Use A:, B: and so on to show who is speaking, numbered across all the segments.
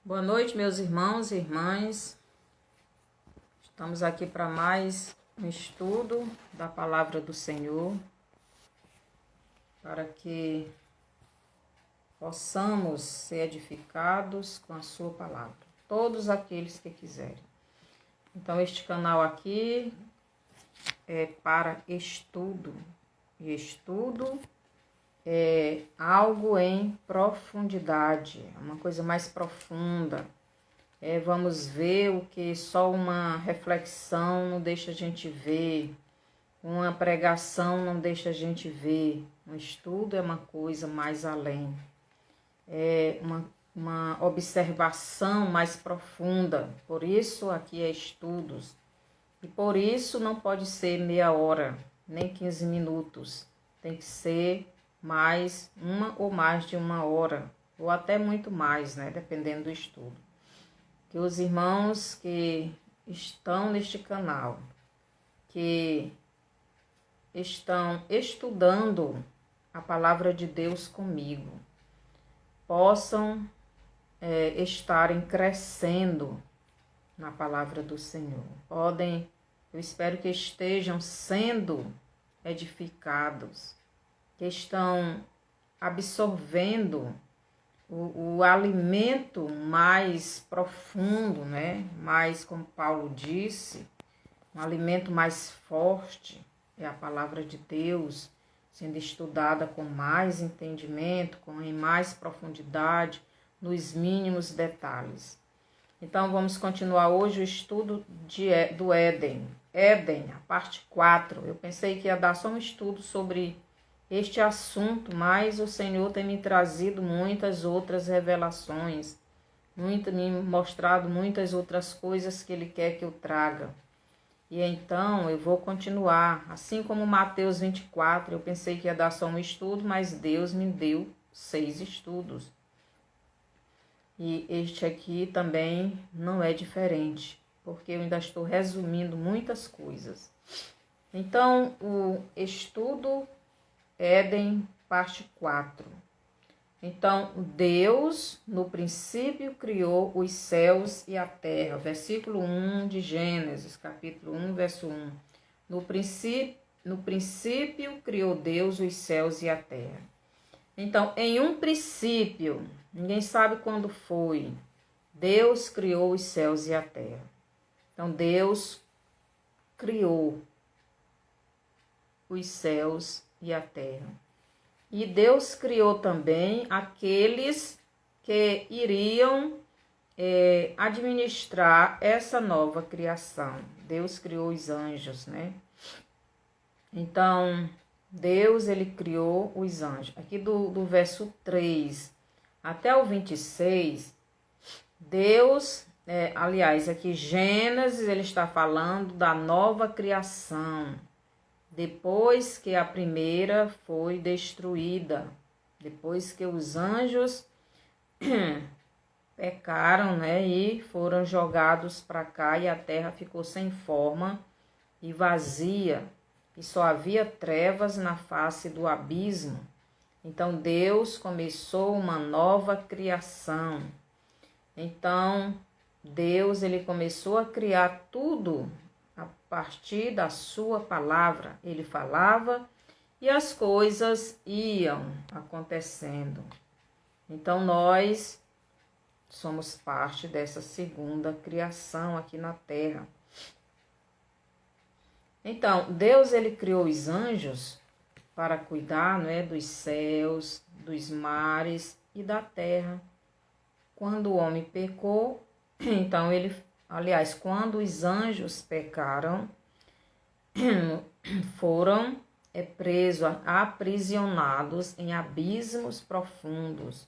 A: Boa noite, meus irmãos e irmãs. Estamos aqui para mais um estudo da Palavra do Senhor, para que possamos ser edificados com a sua palavra, todos aqueles que quiserem. Então, este canal aqui é para estudo, e estudo é algo em profundidade, uma coisa mais profunda. Vamos ver o que só uma reflexão não deixa a gente ver, uma pregação não deixa a gente ver. Um estudo é uma coisa mais além, é uma observação mais profunda. Por isso aqui é estudos. E por isso não pode ser meia hora, nem 15 minutos. Tem que ser mais uma ou mais de uma hora, ou até muito mais, né? Dependendo do estudo. Que os irmãos que estão neste canal, que estão estudando a palavra de Deus comigo, possam estarem crescendo na palavra do Senhor. Eu espero que estejam sendo edificados, que estão absorvendo o alimento mais profundo, né? Mais, como Paulo disse, um alimento mais forte é a palavra de Deus, sendo estudada com mais entendimento, em mais profundidade, nos mínimos detalhes. Então, vamos continuar hoje o estudo do Éden. Éden, a parte 4. Eu pensei que ia dar só um estudo sobre este assunto, mas o Senhor tem me trazido muitas outras revelações, me mostrado muitas outras coisas que Ele quer que eu traga. E então eu vou continuar, assim como Mateus 24, eu pensei que ia dar só um estudo, mas Deus me deu 6 estudos. E este aqui também não é diferente, porque eu ainda estou resumindo muitas coisas. Então, o estudo Éden, parte 4. Então, Deus, no princípio, criou os céus e a terra. Versículo 1 de Gênesis, capítulo 1, verso 1. No princípio, criou Deus os céus e a terra. Então, em um princípio, ninguém sabe quando foi, Deus criou os céus e a terra. Então, Deus criou os céus e a terra. E Deus criou também aqueles que iriam administrar essa nova criação. Deus criou os anjos, né? Então, Deus, ele criou os anjos. Aqui do verso 3 até o 26, Deus, aqui Gênesis, ele está falando da nova criação. Depois que a primeira foi destruída, depois que os anjos pecaram, né, e foram jogados para cá e a terra ficou sem forma e vazia, e só havia trevas na face do abismo. Então Deus começou uma nova criação. Então Deus, ele começou a criar tudo a partir da sua palavra. Ele falava e as coisas iam acontecendo. Então nós somos parte dessa segunda criação aqui na terra. Então, Deus, ele criou os anjos para cuidar, né, dos céus, dos mares e da terra. Quando o homem pecou, então quando os anjos pecaram, foram presos, aprisionados em abismos profundos.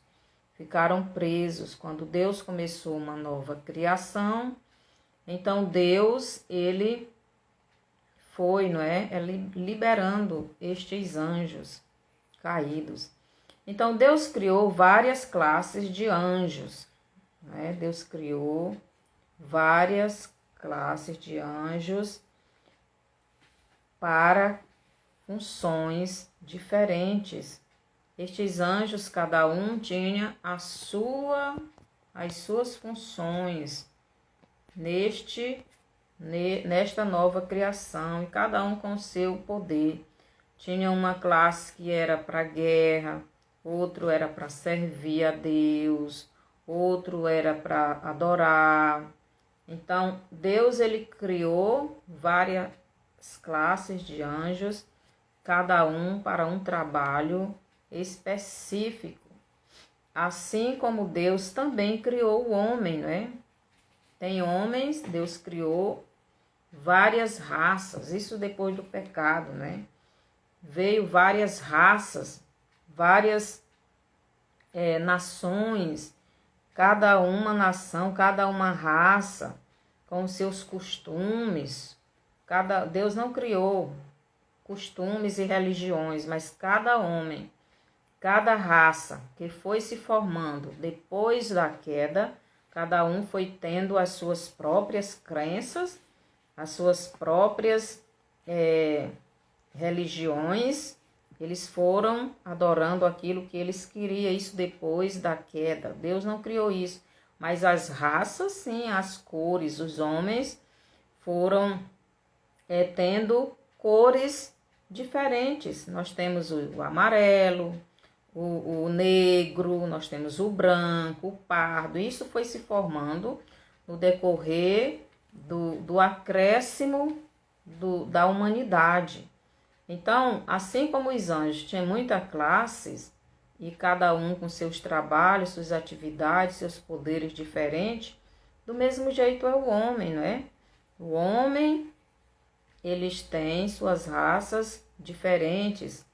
A: Ficaram presos. Quando Deus começou uma nova criação, então Deus, ele foi, liberando estes anjos caídos. Então Deus criou várias classes de anjos, né? Deus criou várias classes de anjos para funções diferentes. Estes anjos, cada um tinha a sua as suas funções nesta nova criação, e cada um com o seu poder. Tinha uma classe que era para guerra, outro era para servir a Deus, outro era para adorar. Então, Deus ele criou várias classes de anjos, cada um para um trabalho específico. Assim como Deus também criou o homem, né? Tem homens, Deus criou várias raças, isso depois do pecado, né? Veio várias raças, várias nações, cada uma nação, cada uma raça, com seus costumes. Deus não criou costumes e religiões, mas cada homem, cada raça que foi se formando depois da queda, cada um foi tendo as suas próprias crenças, as suas próprias religiões. Eles foram adorando aquilo que eles queriam, isso depois da queda. Deus não criou isso, mas as raças, sim, as cores, os homens foram tendo cores diferentes. Nós temos o amarelo, o negro, nós temos o branco, o pardo. Isso foi se formando no decorrer do acréscimo da humanidade. Então, assim como os anjos tinham muitas classes, e cada um com seus trabalhos, suas atividades, seus poderes diferentes, do mesmo jeito é o homem, não é? O homem, eles têm suas raças diferentes,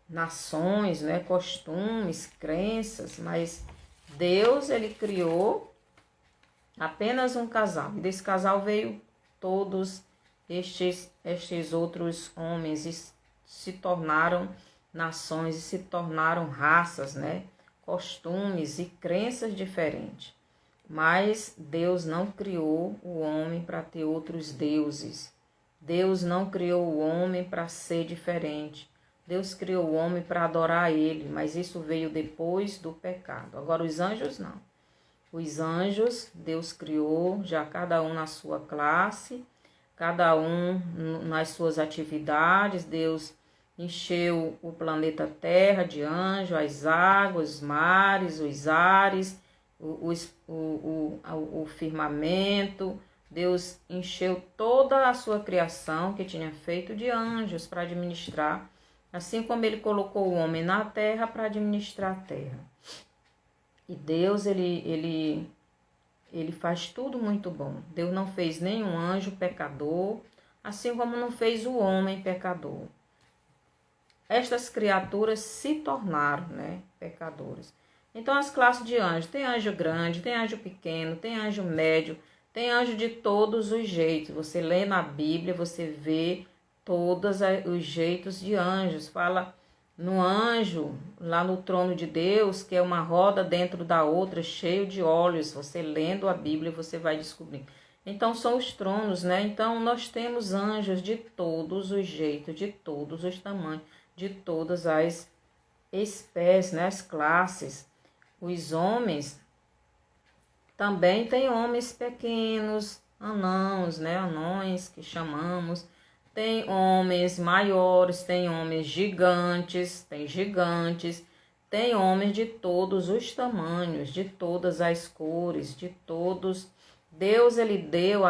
A: nações, né? Costumes, crenças, mas Deus, ele criou apenas um casal, e desse casal veio todos estes outros homens, e se tornaram nações, e se tornaram raças, né? Costumes e crenças diferentes. Mas Deus não criou o homem para ter outros deuses. Deus não criou o homem para ser diferente. Deus criou o homem para adorar ele, mas isso veio depois do pecado. Agora os anjos não. Os anjos, Deus criou já cada um na sua classe, cada um nas suas atividades. Deus encheu o planeta Terra de anjos, as águas, os mares, os ares, o firmamento. Deus encheu toda a sua criação que tinha feito de anjos para administrar, assim como ele colocou o homem na terra para administrar a terra. E Deus, ele faz tudo muito bom. Deus não fez nenhum anjo pecador, assim como não fez o homem pecador. Estas criaturas se tornaram, né, pecadoras. Então, as classes de anjos, tem anjo grande, tem anjo pequeno, tem anjo médio, tem anjo de todos os jeitos. Você lê na Bíblia, você vê todos os jeitos de anjos. Fala no anjo, lá no trono de Deus, que é uma roda dentro da outra, cheio de olhos. Você lendo a Bíblia, você vai descobrir. Então, são os tronos, né? Então, nós temos anjos de todos os jeitos, de todos os tamanhos, de todas as espécies, né? As classes. Os homens, também tem homens pequenos, anãos, né? Anões que chamamos. Tem homens maiores, tem homens gigantes, tem homens de todos os tamanhos, de todas as cores, de todos. Deus, ele deu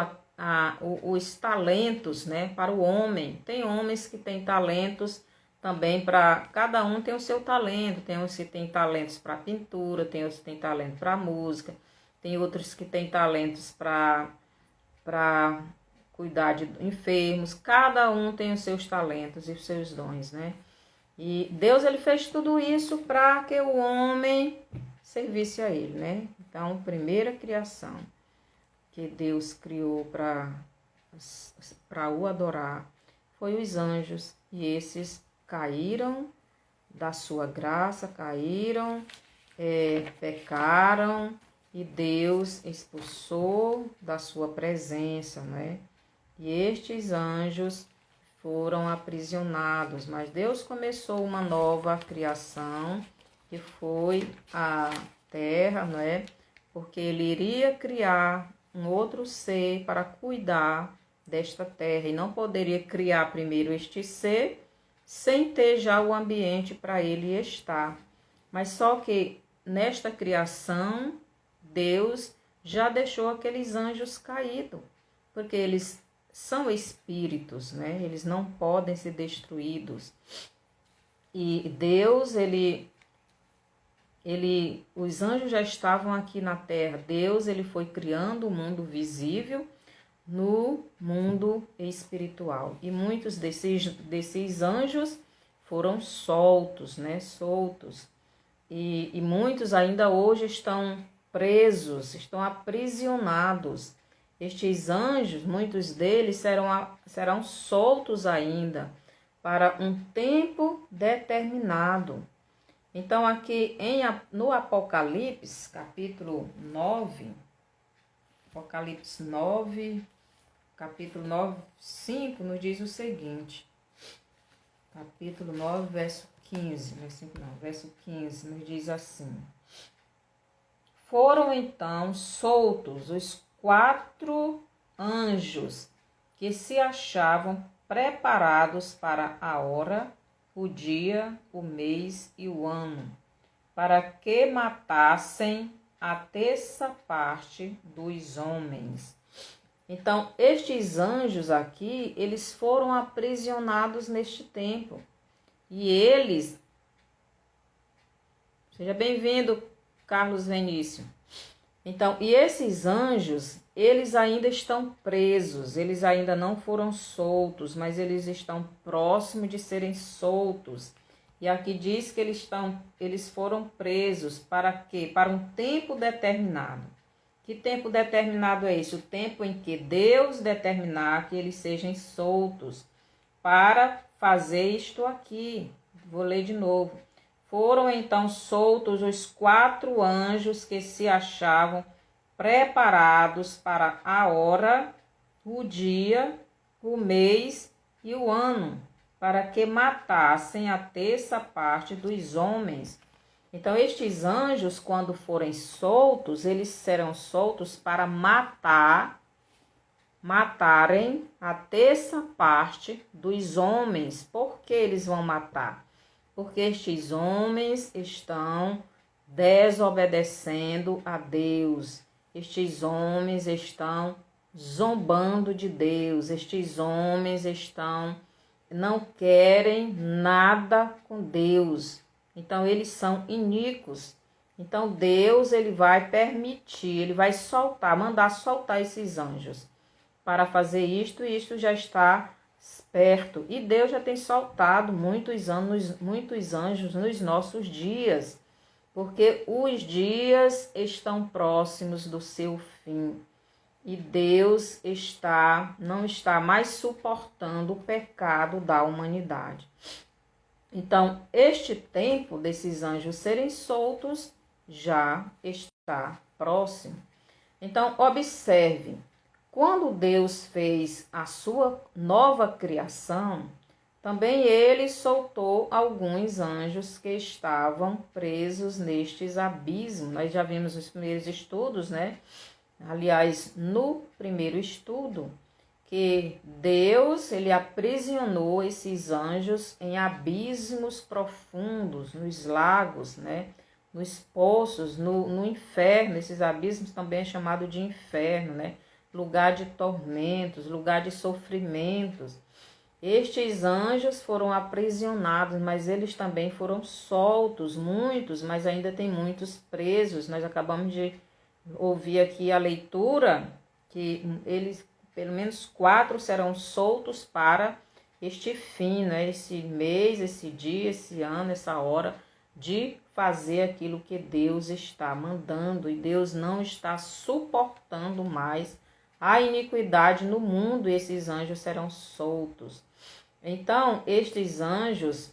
A: os talentos, né, para o homem. Tem homens que têm talentos também para... Cada um tem o seu talento. Tem uns que têm talentos para pintura, tem outros que têm talento para música, tem outros que têm talentos para cuidar de enfermos. Cada um tem os seus talentos e os seus dons, né? E Deus, ele fez tudo isso para que o homem servisse a ele, né? Então, primeira criação que Deus criou para o adorar foi os anjos. E esses caíram da sua graça, pecaram, e Deus expulsou da sua presença, né? E estes anjos foram aprisionados, mas Deus começou uma nova criação, que foi a terra, né? porque ele iria criar um outro ser para cuidar desta terra e não poderia criar primeiro este ser sem ter já o ambiente para ele estar. Mas só que nesta criação, Deus já deixou aqueles anjos caídos, porque eles são espíritos, né? Eles não podem ser destruídos. E Deus, os anjos já estavam aqui na terra. Deus, ele foi criando o mundo visível no mundo espiritual. E muitos desses anjos foram soltos, né? Soltos. E muitos ainda hoje estão presos, estão aprisionados. Estes anjos, muitos deles serão soltos ainda para um tempo determinado. Então, aqui no Apocalipse, capítulo 9, Apocalipse 9, capítulo 9, 5, nos diz o seguinte. Capítulo 9, verso 15, verso 15, nos diz assim. Foram então soltos os 4 anjos que se achavam preparados para a hora, o dia, o mês e o ano, para que matassem a terça parte dos homens. Então, estes anjos aqui, eles foram aprisionados neste tempo. E eles... Seja bem-vindo, Carlos Venício. Então, e esses anjos, eles ainda estão presos, eles ainda não foram soltos, mas eles estão próximos de serem soltos. E aqui diz que eles foram presos para quê? Para um tempo determinado. Que tempo determinado é esse? O tempo em que Deus determinar que eles sejam soltos para fazer isto aqui. Vou ler de novo. Foram então soltos os 4 anjos que se achavam preparados para a hora, o dia, o mês e o ano, para que matassem a terça parte dos homens. Então, estes anjos, quando forem soltos, eles serão soltos para matarem a terça parte dos homens. Por que eles vão matar? Porque estes homens estão desobedecendo a Deus. Estes homens estão zombando de Deus. Estes homens não querem nada com Deus. Então, eles são iníquos. Então, Deus, ele vai permitir, ele vai mandar soltar esses anjos para fazer isto, e isto já está perto. E Deus já tem soltado muitos anjos nos nossos dias, porque os dias estão próximos do seu fim. E Deus não está mais suportando o pecado da humanidade. Então, este tempo desses anjos serem soltos já está próximo. Então, observe, quando Deus fez a sua nova criação, também ele soltou alguns anjos que estavam presos nestes abismos. Nós já vimos os primeiros estudos, né? Aliás, no primeiro estudo, que Deus, ele aprisionou esses anjos em abismos profundos, nos lagos, né? Nos poços, no inferno. Esses abismos também é chamado de inferno, né? Lugar de tormentos, lugar de sofrimentos. Estes anjos foram aprisionados, mas eles também foram soltos, muitos, mas ainda tem muitos presos. Nós acabamos de ouvir aqui a leitura, que eles, pelo menos 4 serão soltos para este fim, né? Esse mês, esse dia, esse ano, essa hora de fazer aquilo que Deus está mandando. E Deus não está suportando mais a iniquidade no mundo, e esses anjos serão soltos. Então, estes anjos,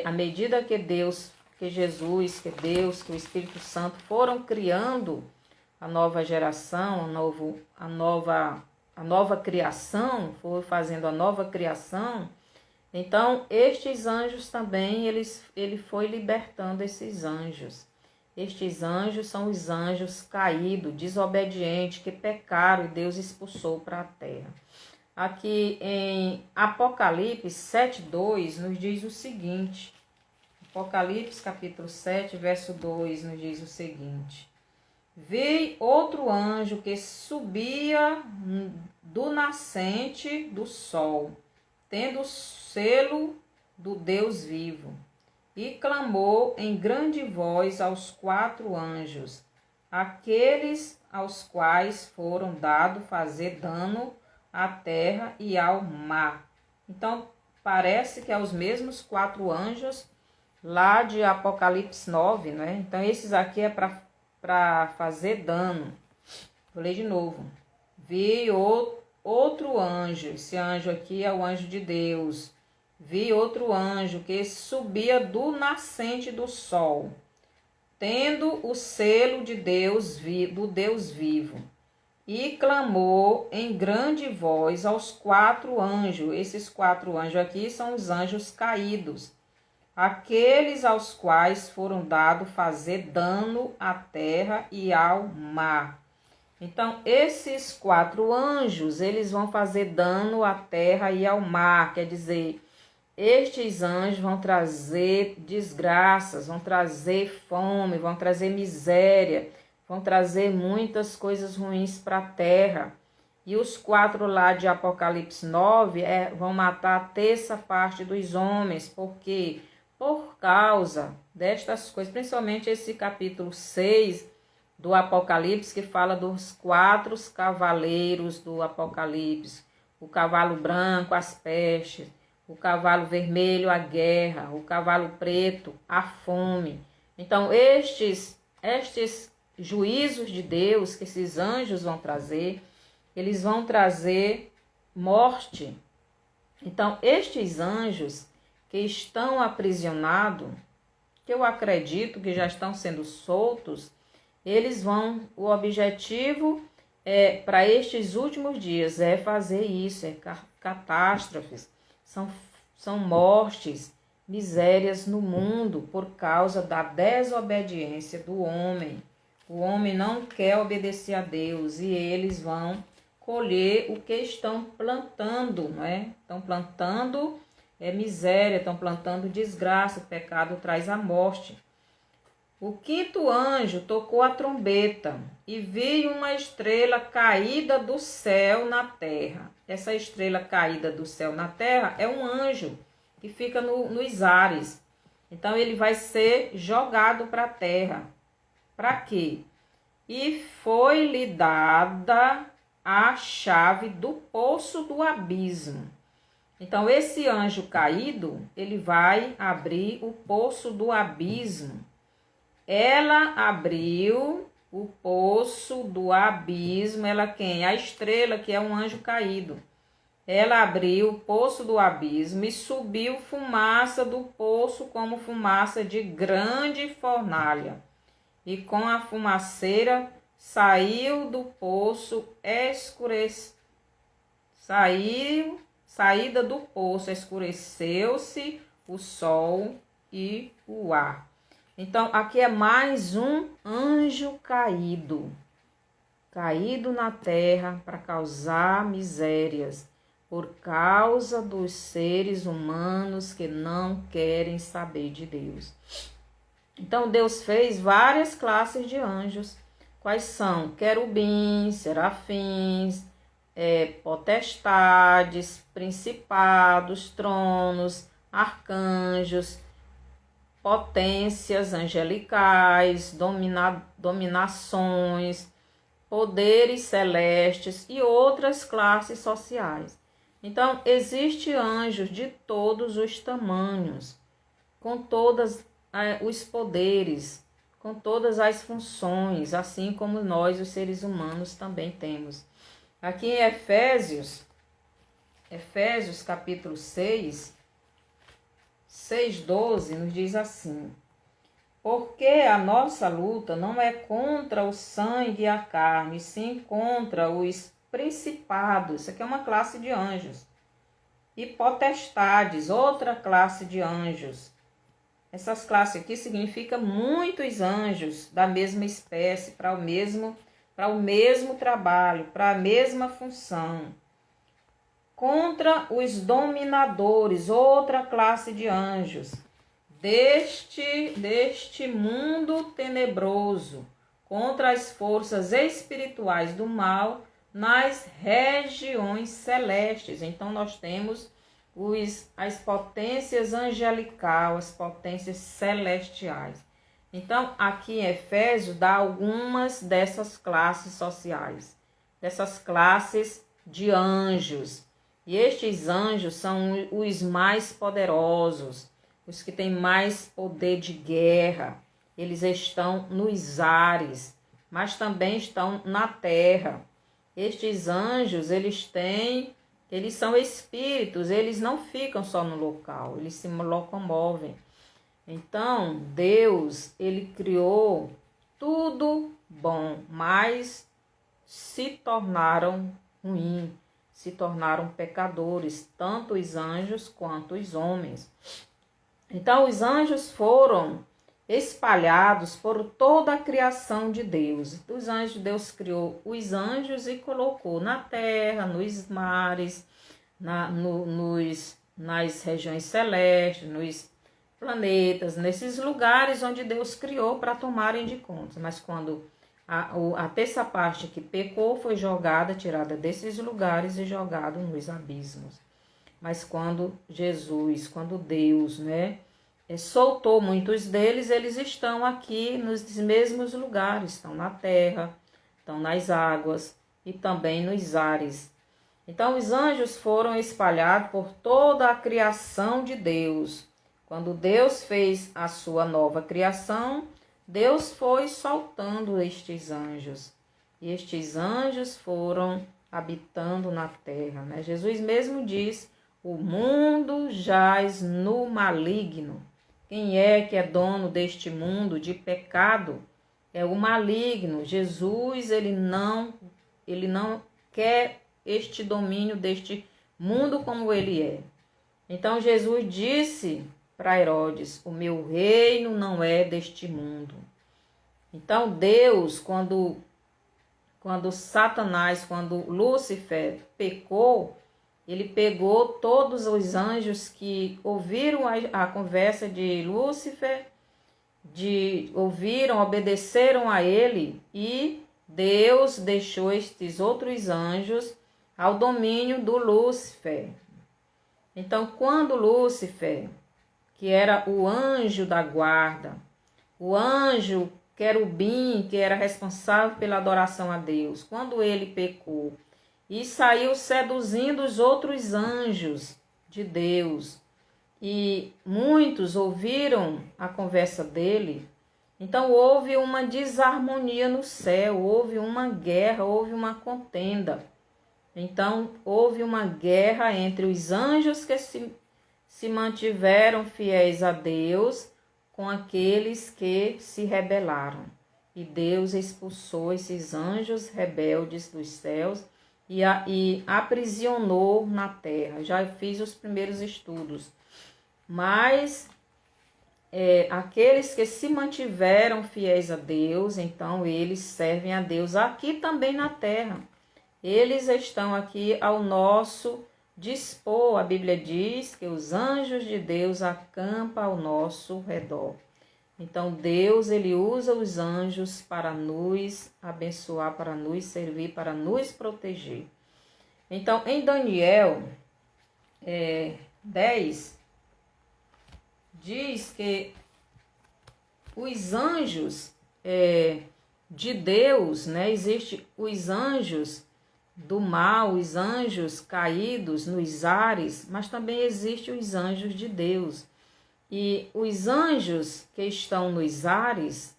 A: à medida que Deus, que Jesus, que Deus, que o Espírito Santo foram criando a nova geração, a nova criação, foi fazendo a nova criação, então estes anjos também, ele foi libertando esses anjos. Estes anjos são os anjos caídos, desobedientes, que pecaram e Deus expulsou para a terra. Aqui em Apocalipse 7:2 nos diz o seguinte. Apocalipse capítulo 7, verso 2 nos diz o seguinte. Vi outro anjo que subia do nascente do sol, tendo o selo do Deus vivo, e clamou em grande voz aos 4 anjos, aqueles aos quais foram dado fazer dano à terra e ao mar. Então, parece que é os mesmos 4 anjos lá de Apocalipse 9, né? Então, esses aqui é para fazer dano. Vou ler de novo. Vi outro anjo, esse anjo aqui é o anjo de Deus. Vi outro anjo que subia do nascente do sol, tendo o selo de Deus, do Deus vivo, e clamou em grande voz aos 4 anjos. Esses 4 anjos aqui são os anjos caídos, aqueles aos quais foram dado fazer dano à terra e ao mar. Então, esses 4 anjos, eles vão fazer dano à terra e ao mar, quer dizer, estes anjos vão trazer desgraças, vão trazer fome, vão trazer miséria, vão trazer muitas coisas ruins para a terra. E os 4 lá de Apocalipse 9 vão matar a terça parte dos homens, porque por causa destas coisas, principalmente esse capítulo 6 do Apocalipse, que fala dos 4 cavaleiros do Apocalipse, o cavalo branco, as pestes, o cavalo vermelho, a guerra, o cavalo preto, a fome. Então, estes juízos de Deus que esses anjos vão trazer, eles vão trazer morte. Então, estes anjos que estão aprisionados, que eu acredito que já estão sendo soltos, eles vão, o objetivo para estes últimos dias é fazer isso, catástrofes, são mortes, misérias no mundo por causa da desobediência do homem. O homem não quer obedecer a Deus e eles vão colher o que estão plantando, né? Estão plantando miséria, estão plantando desgraça, o pecado traz a morte. O 5º anjo tocou a trombeta e vi uma estrela caída do céu na terra. Essa estrela caída do céu na terra é um anjo que fica nos ares. Então ele vai ser jogado para a terra. Para quê? E foi-lhe dada a chave do poço do abismo. Então esse anjo caído, ele vai abrir o poço do abismo. Ela abriu o poço do abismo. Ela quem? A estrela, que é um anjo caído. Ela abriu o poço do abismo e subiu fumaça do poço como fumaça de grande fornalha. E com a fumaceira saiu do poço saída do poço, escureceu-se o sol e o ar. Então, aqui é mais um anjo caído na terra para causar misérias, por causa dos seres humanos que não querem saber de Deus. Então, Deus fez várias classes de anjos. Quais são? Querubins, serafins, potestades, principados, tronos, arcanjos, potências angelicais, dominações, poderes celestes e outras classes sociais. Então, existem anjos de todos os tamanhos, com todos os poderes, com todas as funções, assim como nós, os seres humanos, também temos. Aqui em Efésios capítulo 6:12, nos diz assim: porque a nossa luta não é contra o sangue e a carne, sim contra os principados. Isso aqui é uma classe de anjos. E potestades, outra classe de anjos. Essas classes aqui significa muitos anjos da mesma espécie para o mesmo trabalho, para a mesma função. Contra os dominadores, outra classe de anjos deste mundo tenebroso, contra as forças espirituais do mal nas regiões celestes. Então nós temos as potências angelical, as potências celestiais. Então aqui em Efésios dá algumas dessas classes sociais, dessas classes de anjos. E estes anjos são os mais poderosos, os que têm mais poder de guerra. Eles estão nos ares, mas também estão na terra. Estes anjos, eles são espíritos, eles não ficam só no local, eles se locomovem. Então, Deus, ele criou tudo bom, mas se tornaram ruins, se tornaram pecadores, tanto os anjos quanto os homens. Então, os anjos foram espalhados por toda a criação de Deus. Os anjos, Deus criou os anjos e colocou na terra, nos mares, nas regiões celestes, nos planetas, nesses lugares onde Deus criou para tomarem de conta. Mas quando a terça parte que pecou foi jogada, tirada desses lugares e jogada nos abismos. Mas quando Deus, soltou muitos deles, eles estão aqui nos mesmos lugares, estão na terra, estão nas águas e também nos ares. Então os anjos foram espalhados por toda a criação de Deus. Quando Deus fez a sua nova criação, Deus foi soltando estes anjos. E estes anjos foram habitando na terra. Jesus mesmo diz: o mundo jaz no maligno. Quem é que é dono deste mundo de pecado? É o maligno. Jesus, ele não quer este domínio deste mundo como ele é. Então Jesus disse para Herodes: o meu reino não é deste mundo. Então Deus, quando Lúcifer pecou, ele pegou todos os anjos que ouviram a conversa de Lúcifer, obedeceram a ele, e Deus deixou estes outros anjos ao domínio do Lúcifer. Então, quando Lúcifer, que era o anjo da guarda, o anjo querubim, que era responsável pela adoração a Deus, quando ele pecou e saiu seduzindo os outros anjos de Deus, e muitos ouviram a conversa dele, então houve uma desarmonia no céu, houve uma guerra, houve uma contenda. Então houve uma guerra entre os anjos que se mantiveram fiéis a Deus com aqueles que se rebelaram. E Deus expulsou esses anjos rebeldes dos céus e aprisionou na terra. Já fiz os primeiros estudos. Mas aqueles que se mantiveram fiéis a Deus, então eles servem a Deus aqui também na terra. Eles estão aqui ao nosso dispor. A Bíblia diz que os anjos de Deus acampam ao nosso redor. Então Deus, ele usa os anjos para nos abençoar, para nos servir, para nos proteger. Então em Daniel 10, diz que os anjos de Deus, existem os anjos do mal, os anjos caídos nos ares, mas também existem os anjos de Deus. E os anjos que estão nos ares,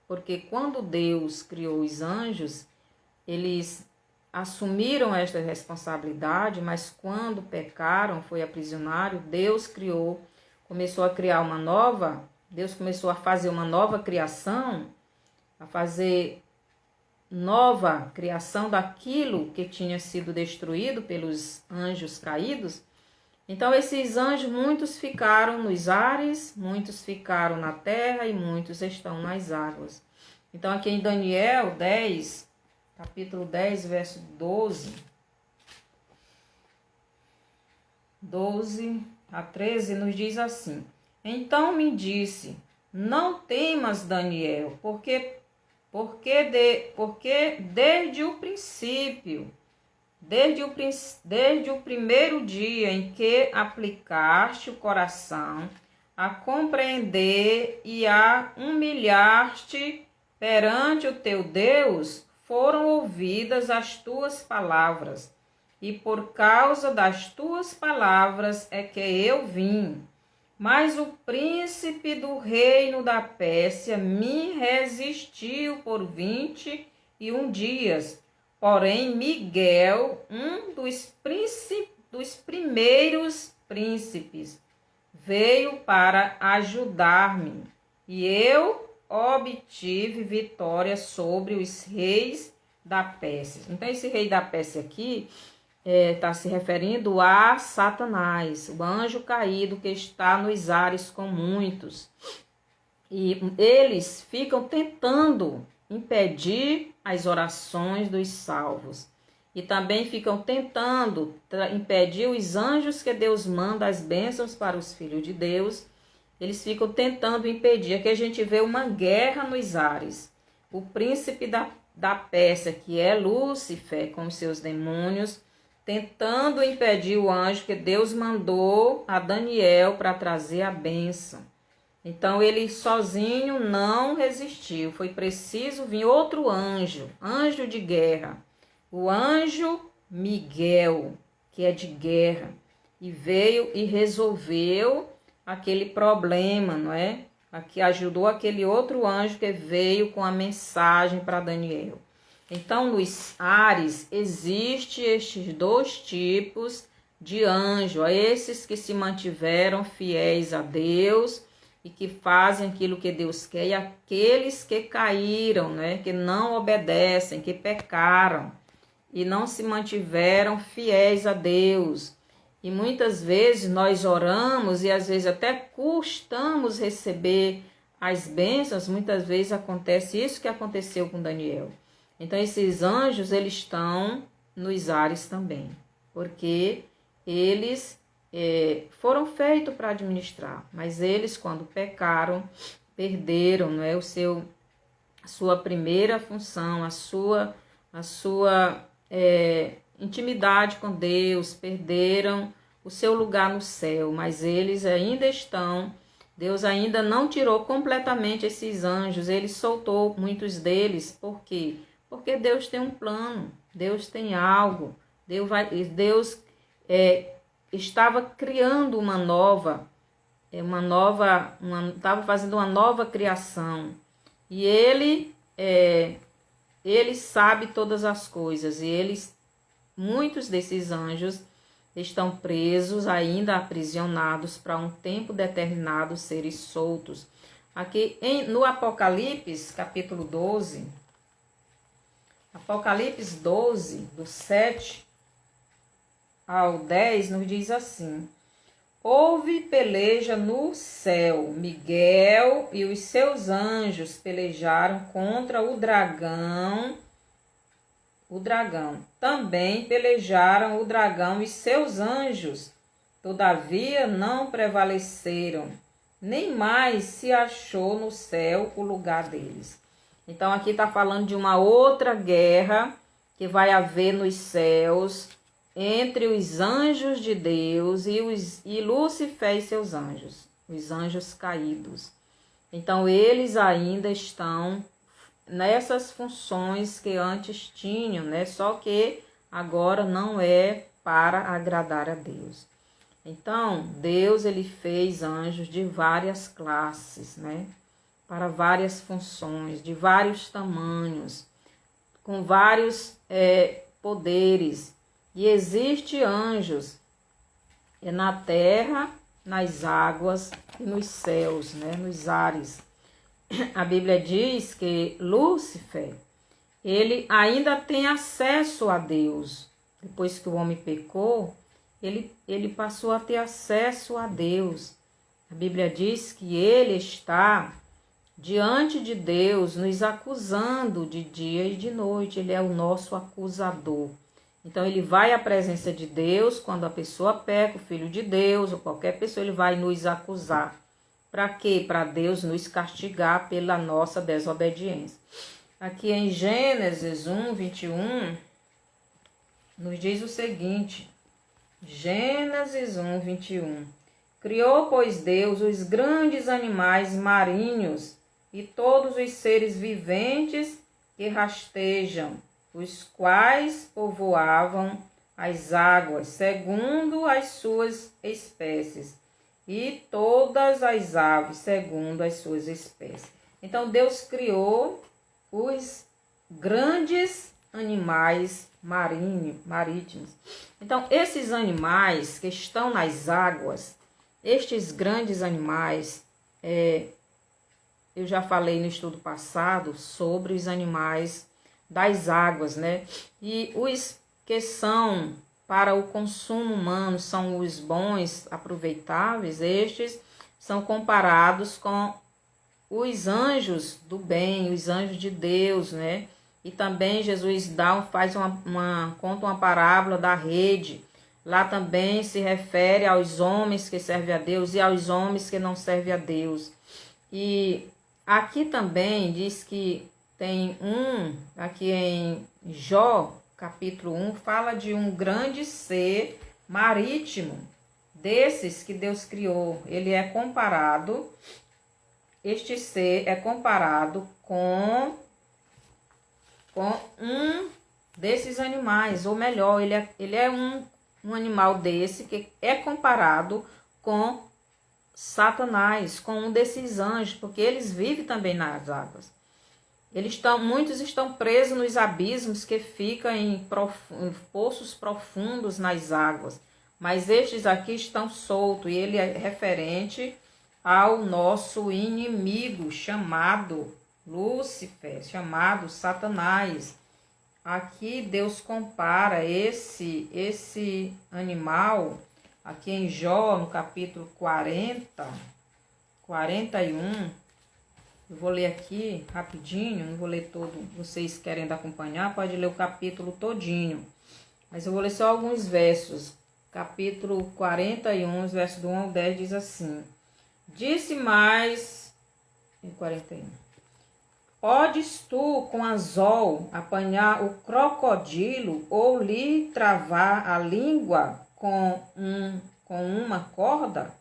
A: porque quando Deus criou os anjos, eles assumiram esta responsabilidade, mas quando pecaram, foi aprisionário, Deus começou a criar Deus começou a fazer uma nova criação, a fazer nova criação daquilo que tinha sido destruído pelos anjos caídos. Então, esses anjos, muitos ficaram nos ares, muitos ficaram na terra e muitos estão nas águas. Então, aqui em Daniel 10, capítulo 10, verso 12 a 13, nos diz assim: Então me disse, não temas, Daniel, porque desde o princípio, desde o primeiro dia em que aplicaste o coração a compreender e a humilhar-te perante o teu Deus, foram ouvidas as tuas palavras, e por causa das tuas palavras é que eu vim. Mas o príncipe do reino da Pérsia me resistiu por 21 dias. Porém, Miguel, um dos primeiros príncipes, veio para ajudar-me, e eu obtive vitória sobre os reis da Pérsia. Então, esse rei da Pérsia aqui está se referindo a Satanás, o anjo caído que está nos ares com muitos. E eles ficam tentando impedir as orações dos salvos. E também ficam tentando impedir os anjos que Deus manda as bênçãos para os filhos de Deus. Eles ficam tentando impedir. Aqui a gente vê uma guerra nos ares. O príncipe da Pérsia, que é Lúcifer, com seus demônios, tentando impedir o anjo que Deus mandou a Daniel para trazer a bênção. Então, ele sozinho não resistiu. Foi preciso vir outro anjo, anjo de guerra. O anjo Miguel, que é de guerra. E veio e resolveu aquele problema, não é? Aqui ajudou aquele outro anjo que veio com a mensagem para Daniel. Então, nos ares, existem estes dois tipos de anjo. Esses que se mantiveram fiéis a Deus e que fazem aquilo que Deus quer, e aqueles que caíram, né, que não obedecem, que pecaram e não se mantiveram fiéis a Deus. E muitas vezes nós oramos e às vezes até custamos receber as bênçãos. Muitas vezes acontece isso que aconteceu com Daniel. Então, esses anjos, eles estão nos ares também, porque eles foram feitos para administrar, mas eles, quando pecaram, perderam, não é, a sua primeira função, a sua intimidade com Deus, perderam o seu lugar no céu, mas eles ainda estão. Deus ainda não tirou completamente esses anjos, ele soltou muitos deles. Por quê? Porque Deus tem um plano, Deus tem algo, Deus estava criando estava fazendo uma nova criação, e ele sabe todas as coisas, e muitos desses anjos estão presos, ainda aprisionados para um tempo determinado serem soltos. Aqui no Apocalipse, capítulo 12, Apocalipse 12, do 7 ao 10, nos diz assim: Houve peleja no céu, Miguel e os seus anjos pelejaram contra o dragão. Também pelejaram o dragão e seus anjos, todavia não prevaleceram, nem mais se achou no céu o lugar deles. Então aqui está falando de uma outra guerra que vai haver nos céus entre os anjos de Deus e Lúcifer e seus anjos, os anjos caídos. Então eles ainda estão nessas funções que antes tinham, né? Só que agora não é para agradar a Deus. Então, Deus, ele fez anjos de várias classes, né? Para várias funções, de vários tamanhos, com vários poderes. E existe anjos na terra, nas águas e nos céus, né? Nos ares. A Bíblia diz que Lúcifer, ele ainda tem acesso a Deus. Depois que o homem pecou, ele passou a ter acesso a Deus. A Bíblia diz que ele está diante de Deus, nos acusando de dia e de noite. Ele é o nosso acusador. Então, ele vai à presença de Deus, quando a pessoa peca, o Filho de Deus, ou qualquer pessoa, ele vai nos acusar. Para quê? Para Deus nos castigar pela nossa desobediência. Aqui em Gênesis 1, 21, nos diz o seguinte. Gênesis 1, 21. Criou, pois, Deus os grandes animais marinhos e todos os seres viventes que rastejam, os quais povoavam as águas, segundo as suas espécies, e todas as aves, segundo as suas espécies. Então, Deus criou os grandes animais marítimos. Então, esses animais que estão nas águas, estes grandes animais, eu já falei no estudo passado sobre os animais das águas, né? E os que são para o consumo humano, são os bons, aproveitáveis, estes são comparados com os anjos do bem, os anjos de Deus, né? E também Jesus conta uma parábola da rede. Lá também se refere aos homens que servem a Deus e aos homens que não servem a Deus. E aqui também diz que tem aqui em Jó, capítulo 1, fala de um grande ser marítimo, desses que Deus criou. Ele é comparado, este ser é comparado com um desses animais, ou melhor, ele é um animal desse que é comparado com Satanás, com um desses anjos, porque eles vivem também nas águas. Muitos estão presos nos abismos que ficam em poços profundos nas águas, mas estes aqui estão soltos, e ele é referente ao nosso inimigo chamado Lúcifer, chamado Satanás. Aqui Deus compara esse animal, aqui em Jó, no capítulo 41, eu vou ler aqui rapidinho, não vou ler todo, vocês querendo acompanhar, pode ler o capítulo todinho, mas eu vou ler só alguns versos. Capítulo 41, versos do 1 ao 10 diz assim: Disse mais, em 41, podes tu com anzol apanhar o crocodilo ou lhe travar a língua com uma corda?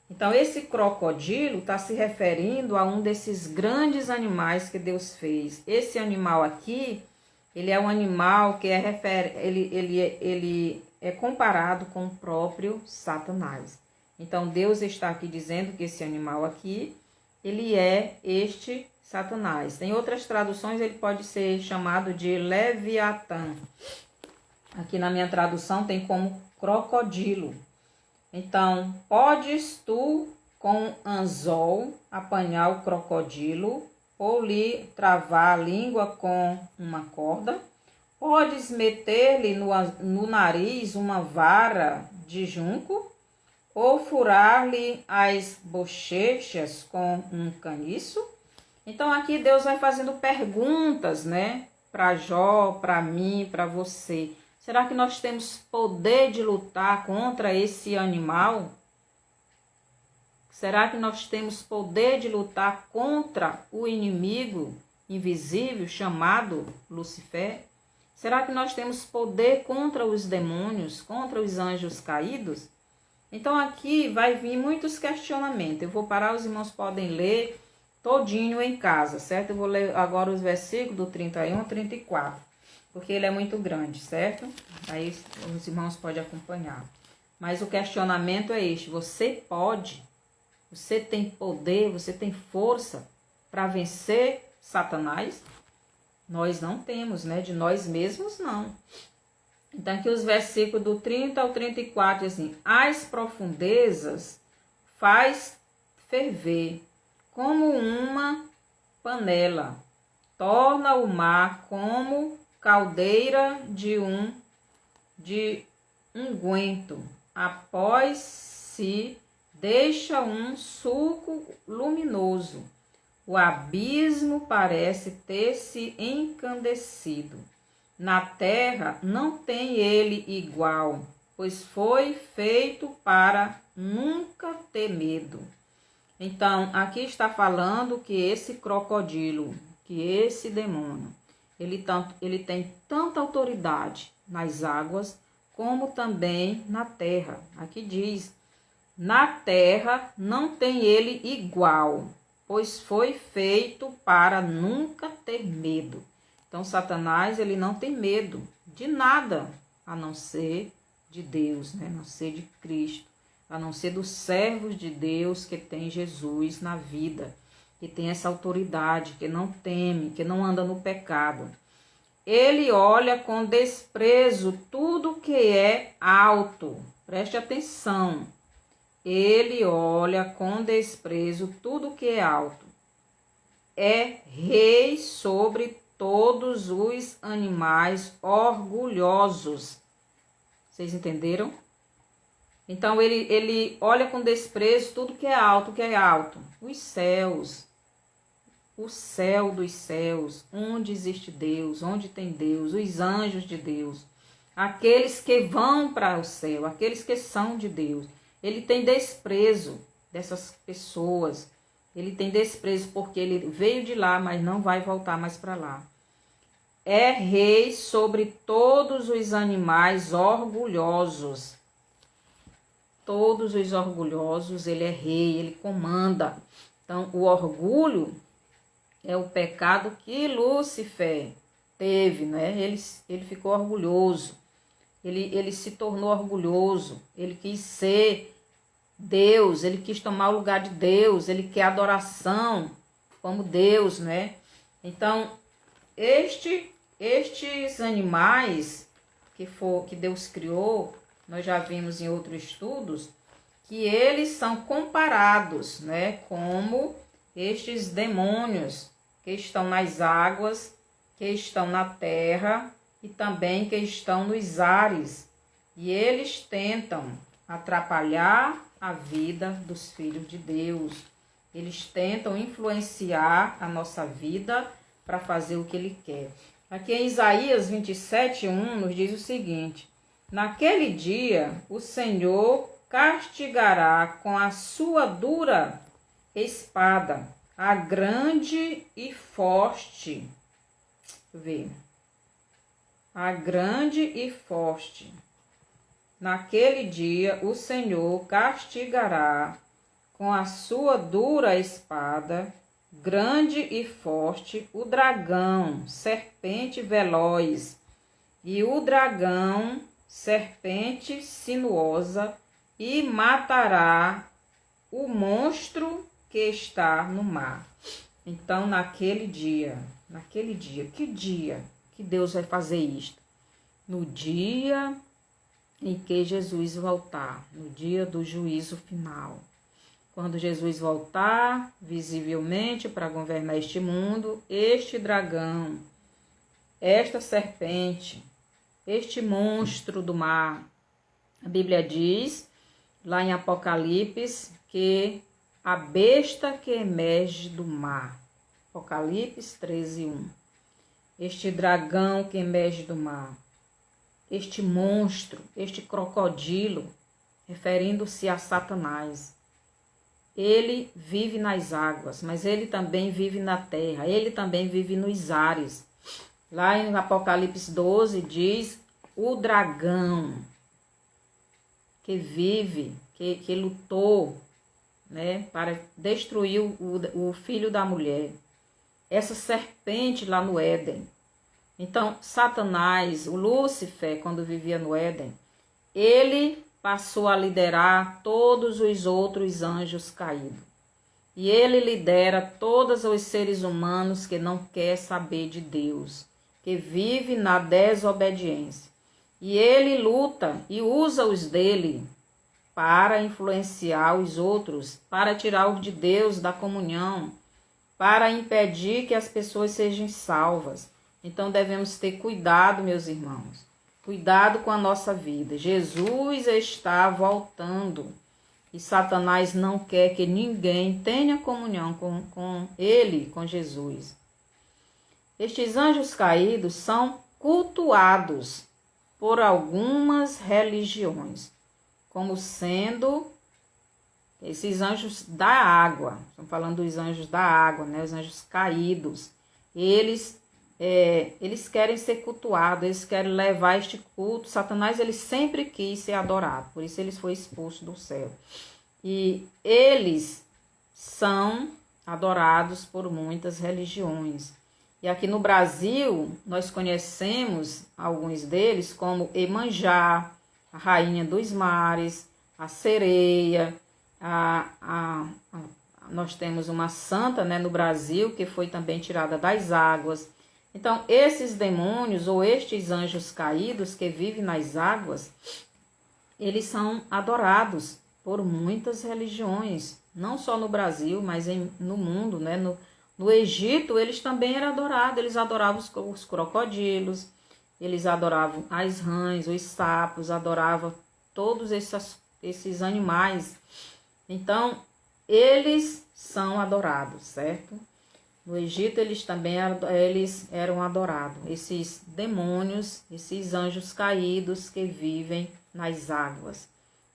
A: Então, esse crocodilo está se referindo a um desses grandes animais que Deus fez. Esse animal aqui, ele é um animal que ele é comparado com o próprio Satanás. Então, Deus está aqui dizendo que esse animal aqui, ele é este Satanás. Em outras traduções, ele pode ser chamado de Leviatã. Aqui na minha tradução tem como crocodilo. Então, podes tu com anzol apanhar o crocodilo ou lhe travar a língua com uma corda? Podes meter-lhe no nariz uma vara de junco ou furar-lhe as bochechas com um caniço? Então, aqui Deus vai fazendo perguntas, né? Para Jó, para mim, para você. Será que nós temos poder de lutar contra esse animal? Será que nós temos poder de lutar contra o inimigo invisível chamado Lúcifer? Será que nós temos poder contra os demônios, contra os anjos caídos? Então aqui vai vir muitos questionamentos. Eu vou parar, os irmãos podem ler todinho em casa, certo? Eu vou ler agora os versículos do 31 ao 34. Porque ele é muito grande, certo? Aí os irmãos podem acompanhar. Mas o questionamento é este: você tem poder, você tem força para vencer Satanás? Nós não temos, né? De nós mesmos, não. Então, aqui os versículos do 30 ao 34, assim: as profundezas faz ferver como uma panela, torna o mar como caldeira de unguento, após si deixa um sulco luminoso. O abismo parece ter se encandecido. Na terra não tem ele igual, pois foi feito para nunca ter medo. Então, aqui está falando que esse crocodilo, que esse demônio, ele tem tanta autoridade nas águas, como também na terra. Aqui diz, na terra não tem ele igual, pois foi feito para nunca ter medo. Então, Satanás, ele não tem medo de nada, a não ser de Deus, né? A não ser de Cristo, a não ser dos servos de Deus que tem Jesus na vida, que tem essa autoridade, que não teme, que não anda no pecado. Ele olha com desprezo tudo que é alto. Preste atenção. Ele olha com desprezo tudo que é alto. É rei sobre todos os animais orgulhosos. Vocês entenderam? Então, ele olha com desprezo tudo que é alto. O que é alto? Os céus. O céu dos céus. Onde existe Deus, onde tem Deus. Os anjos de Deus. Aqueles que vão para o céu. Aqueles que são de Deus. Ele tem desprezo dessas pessoas. Ele tem desprezo porque ele veio de lá, mas não vai voltar mais para lá. É rei sobre todos os animais orgulhosos. Todos os orgulhosos, ele é rei, ele comanda. Então, o orgulho é o pecado que Lúcifer teve, né? Ele ficou orgulhoso. Ele se tornou orgulhoso. Ele quis ser Deus, ele quis tomar o lugar de Deus, ele quer adoração como Deus, né? Então, estes animais que Deus criou, nós já vimos em outros estudos, que eles são comparados, né, como estes demônios que estão nas águas, que estão na terra e também que estão nos ares. E eles tentam atrapalhar a vida dos filhos de Deus. Eles tentam influenciar a nossa vida para fazer o que ele quer. Aqui em Isaías 27:1 nos diz o seguinte: naquele dia o Senhor castigará com a sua dura espada a grande e forte. A grande e forte. Naquele dia o Senhor castigará com a sua dura espada, grande e forte, o dragão, serpente veloz, e o dragão, serpente sinuosa, e matará o monstro que está no mar. Então, naquele dia, que dia que Deus vai fazer isto? No dia em que Jesus voltar, no dia do juízo final. Quando Jesus voltar, visivelmente, para governar este mundo, este dragão, esta serpente, este monstro do mar. A Bíblia diz, lá em Apocalipse, que a besta que emerge do mar. Apocalipse 13:1. Este dragão que emerge do mar. Este monstro, este crocodilo, referindo-se a Satanás. Ele vive nas águas, mas ele também vive na terra, ele também vive nos ares. Lá em Apocalipse 12 diz o dragão que vive, que lutou, né, para destruir o filho da mulher. Essa serpente lá no Éden. Então, Satanás, o Lúcifer, quando vivia no Éden, ele passou a liderar todos os outros anjos caídos. E ele lidera todos os seres humanos que não quer saber de Deus, que vive na desobediência. E ele luta e usa os dele para influenciar os outros, para tirar-os de Deus da comunhão, para impedir que as pessoas sejam salvas. Então devemos ter cuidado, meus irmãos, Cuidado com a nossa vida. Jesus está voltando e Satanás não quer que ninguém tenha comunhão com ele, com Jesus. Estes anjos caídos são cultuados por algumas religiões, como sendo esses anjos da água. Estamos falando dos anjos da água, né? Os anjos caídos. Eles querem ser cultuados, eles querem levar este culto. Satanás, ele sempre quis ser adorado, por isso ele foi expulso do céu. E eles são adorados por muitas religiões. E aqui no Brasil, nós conhecemos alguns deles, como Iemanjá, a rainha dos mares, a sereia, nós temos uma santa, né, no Brasil, que foi também tirada das águas. Então, esses demônios ou estes anjos caídos que vivem nas águas, eles são adorados por muitas religiões, não só no Brasil, mas no mundo, né? No Egito, eles também eram adorados, eles adoravam os crocodilos, eles adoravam as rãs, os sapos, adoravam todos esses animais. Então, eles são adorados, certo? No Egito, eles eram adorados, esses demônios, esses anjos caídos que vivem nas águas,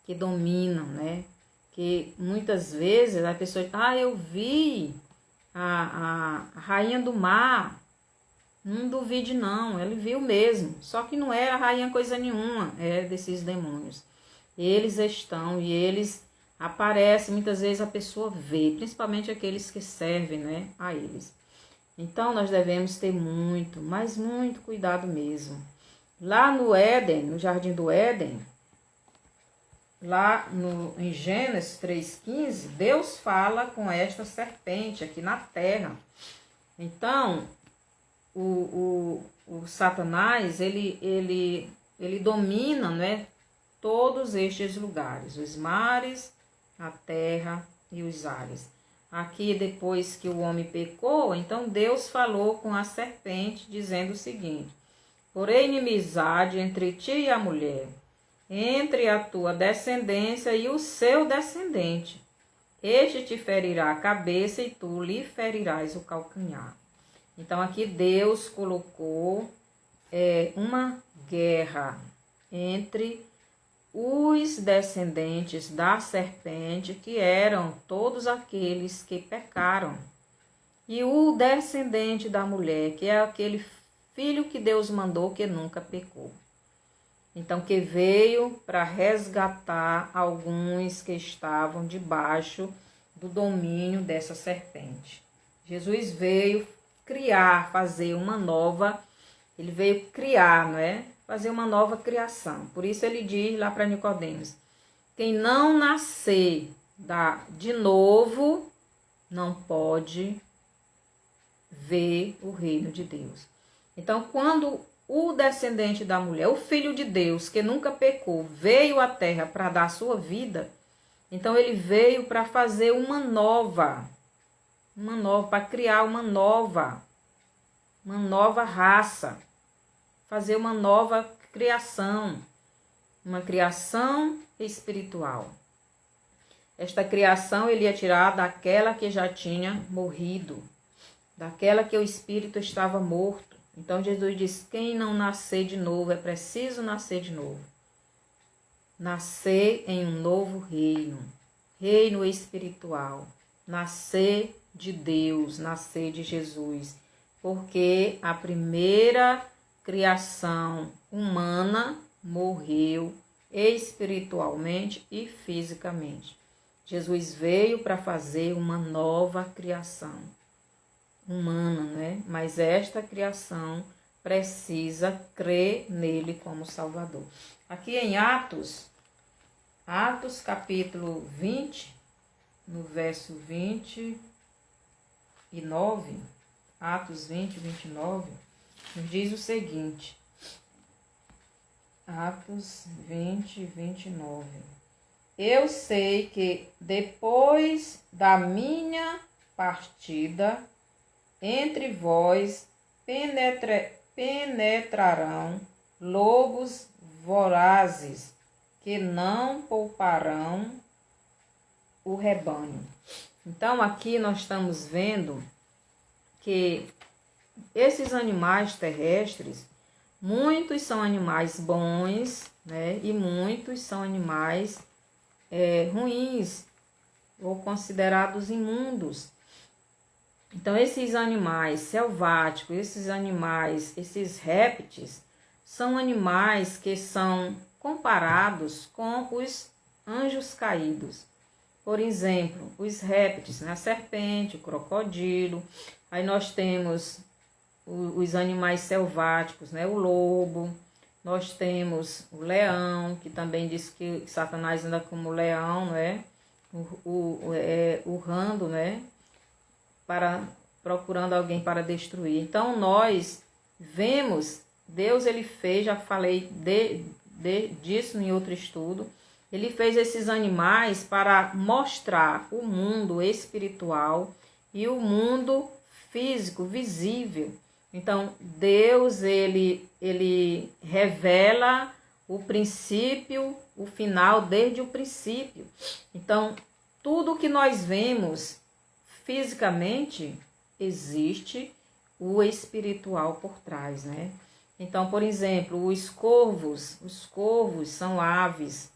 A: que dominam, né? Que muitas vezes a pessoa diz, eu vi a rainha do mar. Não duvide não, ele viu mesmo, só que não era a rainha coisa nenhuma, é desses demônios. Eles estão e eles aparecem, muitas vezes a pessoa vê, principalmente aqueles que servem, né, a eles. Então nós devemos ter muito, mas muito cuidado mesmo. Lá no Éden, no Jardim do Éden, lá em Gênesis 3,15, Deus fala com esta serpente aqui na terra. Então, o Satanás, ele domina, né, todos estes lugares, os mares, a terra e os ares. Aqui, depois que o homem pecou, então Deus falou com a serpente, dizendo o seguinte: porém inimizade entre ti e a mulher, entre a tua descendência e o seu descendente. Este te ferirá a cabeça e tu lhe ferirás o calcanhar. Então aqui Deus colocou uma guerra entre os descendentes da serpente, que eram todos aqueles que pecaram, e o descendente da mulher, que é aquele filho que Deus mandou que nunca pecou. Então, que veio para resgatar alguns que estavam debaixo do domínio dessa serpente. Jesus veio fazer uma nova, ele veio criar, não é? Fazer uma nova criação. Por isso ele diz lá para Nicodemos: quem não nascer de novo não pode ver o reino de Deus. Então, quando o descendente da mulher, o filho de Deus, que nunca pecou, veio à terra para dar a sua vida, então ele veio para fazer uma nova, para criar uma nova raça, fazer uma nova criação, uma criação espiritual. Esta criação ele ia tirar daquela que já tinha morrido, daquela que o espírito estava morto. Então Jesus diz: quem não nascer de novo, é preciso nascer de novo. Nascer em um novo reino espiritual. Nascer de Deus, nascer de Jesus. Porque a primeira criação humana morreu espiritualmente e fisicamente. Jesus veio para fazer uma nova criação humana, né? Mas esta criação precisa crer nele como Salvador. Aqui em Atos capítulo 20, no verso 29, Atos 20, 29, nos diz o seguinte: Atos 20, 29. Eu sei que depois da minha partida, entre vós penetrarão lobos vorazes, que não pouparão o rebanho. Então, aqui nós estamos vendo que esses animais terrestres, muitos são animais bons, né? E muitos são animais ruins ou considerados imundos. Então, esses animais selváticos, esses répteis, são animais que são comparados com os anjos caídos. Por exemplo, os répteis, né? A serpente, o crocodilo. Aí nós temos os animais selváticos, né? O lobo. Nós temos o leão, que também diz que Satanás anda como leão, né? Urrando, né? Procurando alguém para destruir. Então, nós vemos, Deus ele fez, já falei disso em outro estudo, ele fez esses animais para mostrar o mundo espiritual e o mundo físico, visível. Então, Deus, ele revela o princípio, o final, desde o princípio. Então, tudo que nós vemos fisicamente, existe o espiritual por trás, né? Então, por exemplo, os corvos são aves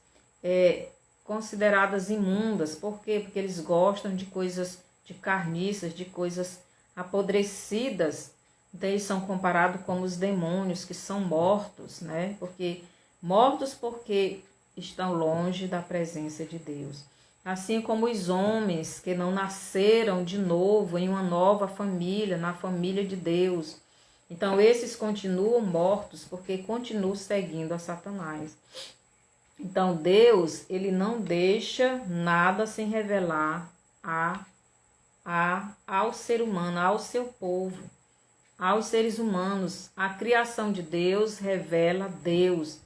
A: consideradas imundas. Por quê? Porque eles gostam de coisas, de carniças, de coisas apodrecidas. Então, eles são comparados como os demônios, que são mortos, né? Mortos porque estão longe da presença de Deus. Assim como os homens que não nasceram de novo em uma nova família, na família de Deus. Então, esses continuam mortos porque continuam seguindo a Satanás. Então, Deus, ele não deixa nada sem revelar ao ser humano, ao seu povo, aos seres humanos. A criação de Deus revela Deus.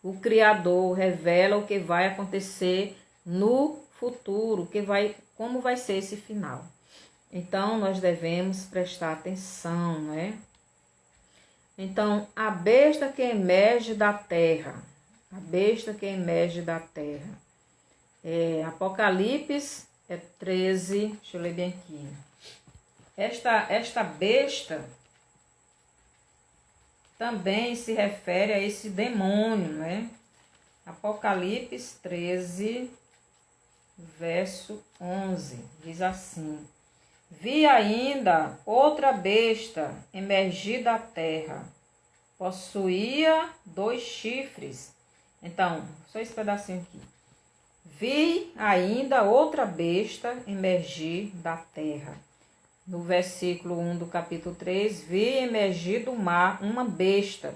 A: O Criador revela o que vai acontecer no futuro, como vai ser esse final. Então, nós devemos prestar atenção, né? Então, a besta que emerge da terra, Apocalipse 13, deixa eu ler bem aqui. Esta besta também se refere a esse demônio, né? Apocalipse 13, verso 11, diz assim: Vi ainda outra besta emergir da terra, possuía 2 chifres. Então, só esse pedacinho aqui. Vi ainda outra besta emergir da terra. No versículo 1 do capítulo 3, vi emergir do mar uma besta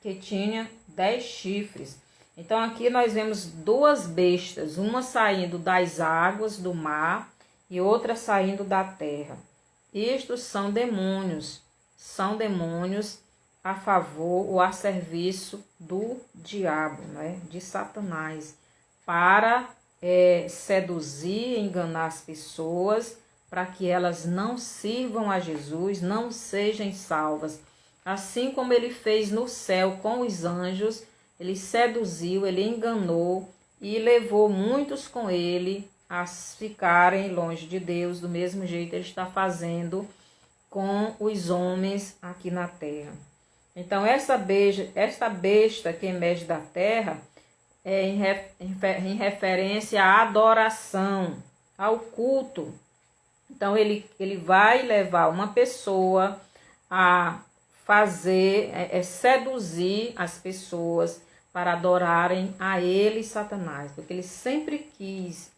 A: que tinha 10 chifres. Então, aqui nós vemos 2 bestas, uma saindo das águas do mar e outra saindo da terra. Estes são demônios a favor ou a serviço do diabo, né? De Satanás, para seduzir, enganar as pessoas, para que elas não sirvam a Jesus, não sejam salvas. Assim como ele fez no céu com os anjos, ele seduziu, ele enganou e levou muitos com ele a ficarem longe de Deus. Do mesmo jeito ele está fazendo com os homens aqui na terra. Então, esta besta que emerge da terra é em referência à adoração, ao culto. Então, ele vai levar uma pessoa a seduzir as pessoas para adorarem a ele, Satanás, porque ele sempre quis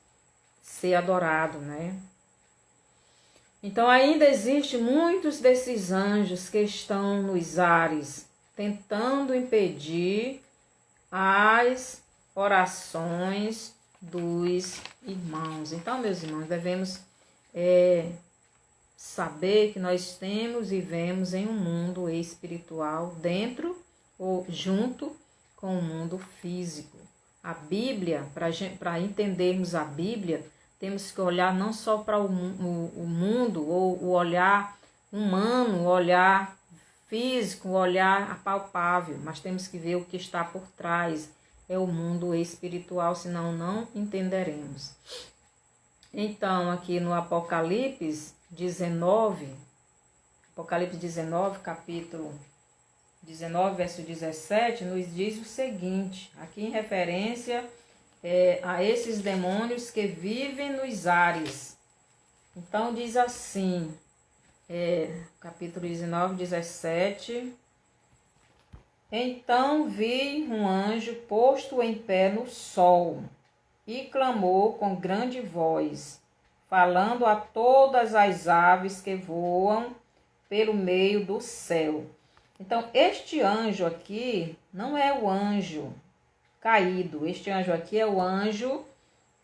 A: ser adorado, né? Então, ainda existe muitos desses anjos que estão nos ares, tentando impedir as orações dos irmãos. Então, meus irmãos, devemos saber que nós vivemos em um mundo espiritual dentro ou junto com o mundo físico. A Bíblia, para entendermos a Bíblia, temos que olhar não só para o mundo ou o olhar humano, o olhar físico, o olhar apalpável, mas temos que ver o que está por trás. É o mundo espiritual, senão não entenderemos. Então, aqui no Apocalipse 19, capítulo 19, verso 17, nos diz o seguinte, aqui em referência a esses demônios que vivem nos ares. Então, diz assim, capítulo 19, 17... Então vi um anjo posto em pé no sol, e clamou com grande voz, falando a todas as aves que voam pelo meio do céu. Então, este anjo aqui não é o anjo caído. Este anjo aqui é o anjo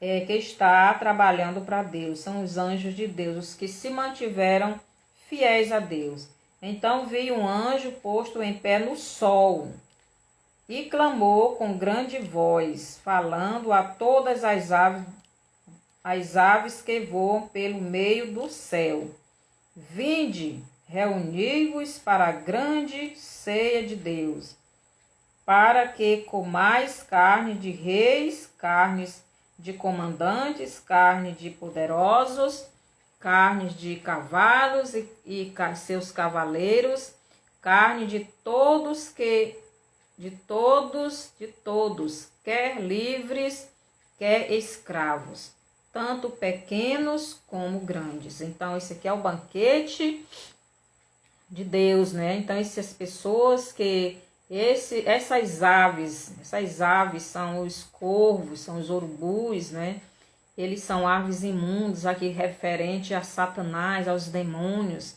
A: que está trabalhando para Deus. São os anjos de Deus, os que se mantiveram fiéis a Deus. Então vi um anjo posto em pé no sol, e clamou com grande voz, falando a todas as aves que voam pelo meio do céu. Vinde, reuni-vos para a grande ceia de Deus, para que comais carne de reis, carnes de comandantes, carne de poderosos, carnes de cavalos e seus cavaleiros, carne de todos, quer livres, quer escravos, tanto pequenos como grandes. Então, esse aqui é o banquete de Deus, né? Então, essas pessoas essas aves são os corvos, são os urubus, né? Eles são aves imundas, aqui referente a Satanás, aos demônios.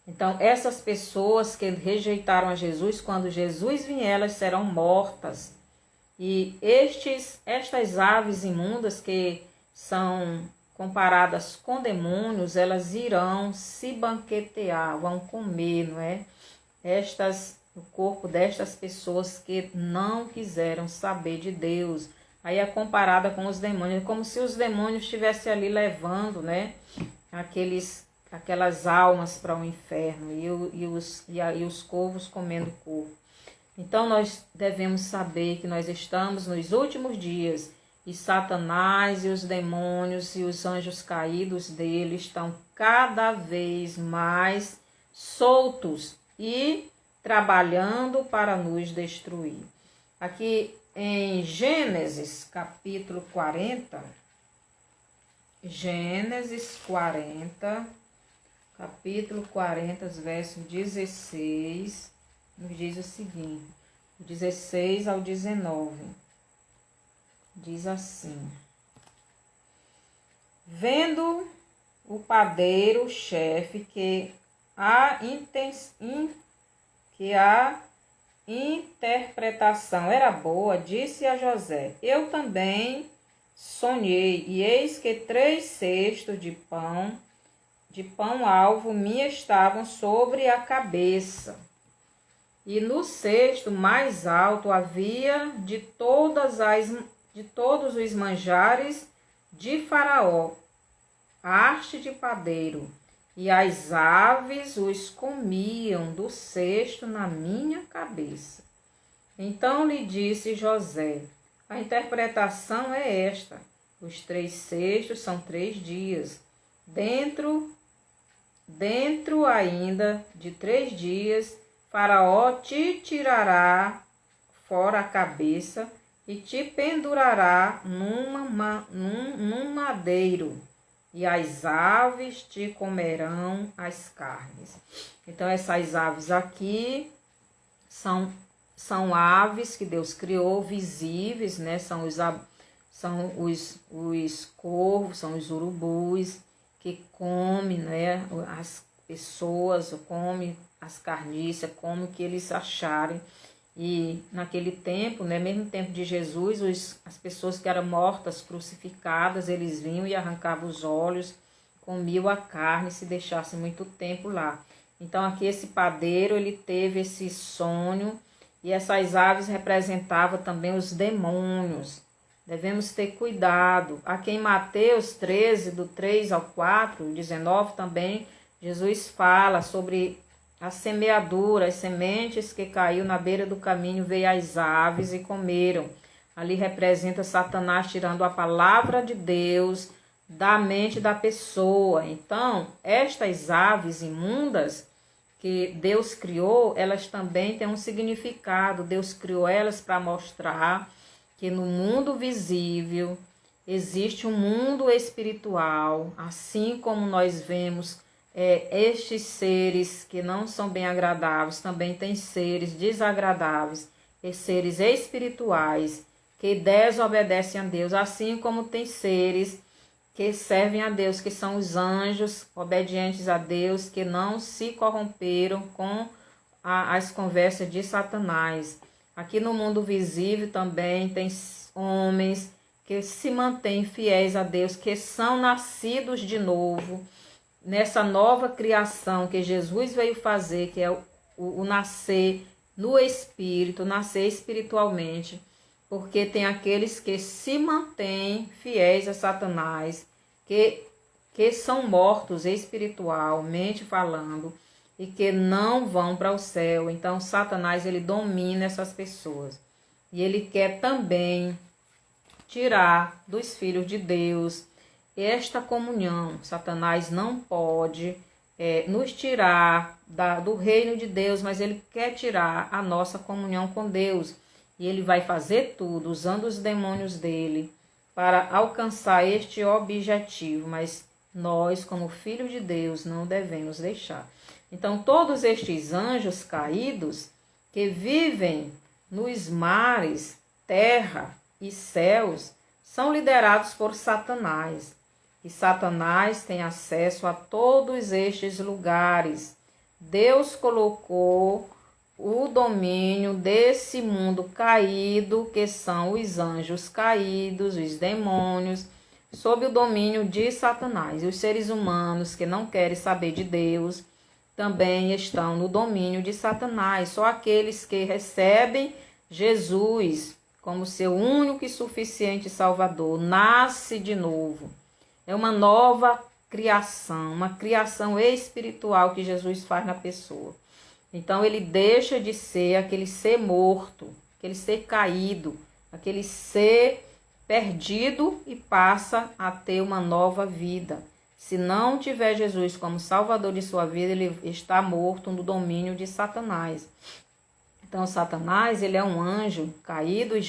A: Então, essas pessoas que rejeitaram a Jesus, quando Jesus vier, elas serão mortas. E estas aves imundas que são comparadas com demônios, elas irão se banquetear, vão comer, não é? O corpo destas pessoas que não quiseram saber de Deus. Aí é comparada com os demônios, como se os demônios estivessem ali levando, né, aquelas almas para o inferno e os corvos comendo corpo. Então nós devemos saber que nós estamos nos últimos dias e Satanás e os demônios e os anjos caídos dele estão cada vez mais soltos e trabalhando para nos destruir. Aqui em Gênesis, capítulo 40, capítulo 40, verso 16, nos diz o seguinte, 16 ao 19, diz assim: Vendo o padeiro-chefe que a interpretação era boa, disse a José: Eu também sonhei, e eis que 3 cestos de pão alvo me estavam sobre a cabeça. E no cesto mais alto havia de todos os manjares de Faraó, haste de padeiro, e as aves os comiam do cesto na minha cabeça. Então lhe disse José: a interpretação é esta: os 3 cestos são 3 dias. Dentro ainda de 3 dias, Faraó te tirará fora a cabeça e te pendurará num madeiro, e as aves te comerão as carnes. Então, essas aves aqui são aves que Deus criou, visíveis, né? São os corvos, são os urubus, que comem, né, as pessoas, comem as carniças, comem o que eles acharem. E naquele tempo, né, mesmo no tempo de Jesus, as pessoas que eram mortas, crucificadas, eles vinham e arrancavam os olhos, comiam a carne se deixasse muito tempo lá. Então aqui esse padeiro, ele teve esse sonho, e essas aves representavam também os demônios. Devemos ter cuidado. Aqui em Mateus 13, do 3 ao 4, 19 também, Jesus fala sobre a semeadura, as sementes que caiu na beira do caminho, veio as aves e comeram. Ali representa Satanás tirando a palavra de Deus da mente da pessoa. Então, estas aves imundas que Deus criou, elas também têm um significado. Deus criou elas para mostrar que no mundo visível existe um mundo espiritual, assim como nós vemos estes seres que não são bem agradáveis, também tem seres desagradáveis, e seres espirituais que desobedecem a Deus, assim como tem seres que servem a Deus, que são os anjos obedientes a Deus, que não se corromperam com as conversas de Satanás. Aqui no mundo visível também tem homens que se mantêm fiéis a Deus, que são nascidos de novo, nessa nova criação que Jesus veio fazer, que é o nascer no Espírito, nascer espiritualmente, porque tem aqueles que se mantêm fiéis a Satanás, que são mortos espiritualmente falando, e que não vão para o céu. Então, Satanás, ele domina essas pessoas. E ele quer também tirar dos filhos de Deus esta comunhão. Satanás não pode nos tirar do reino de Deus, mas ele quer tirar a nossa comunhão com Deus. E ele vai fazer tudo, usando os demônios dele, para alcançar este objetivo. Mas nós, como filhos de Deus, não devemos deixar. Então, todos estes anjos caídos que vivem nos mares, terra e céus, são liderados por Satanás. E Satanás tem acesso a todos estes lugares. Deus colocou o domínio desse mundo caído, que são os anjos caídos, os demônios, sob o domínio de Satanás. E os seres humanos que não querem saber de Deus também estão no domínio de Satanás. Só aqueles que recebem Jesus como seu único e suficiente Salvador, nasce de novo. É uma nova criação, uma criação espiritual que Jesus faz na pessoa. Então ele deixa de ser aquele ser morto, aquele ser caído, aquele ser perdido e passa a ter uma nova vida. Se não tiver Jesus como Salvador de sua vida, ele está morto no domínio de Satanás. Então, Satanás, ele é um anjo caído e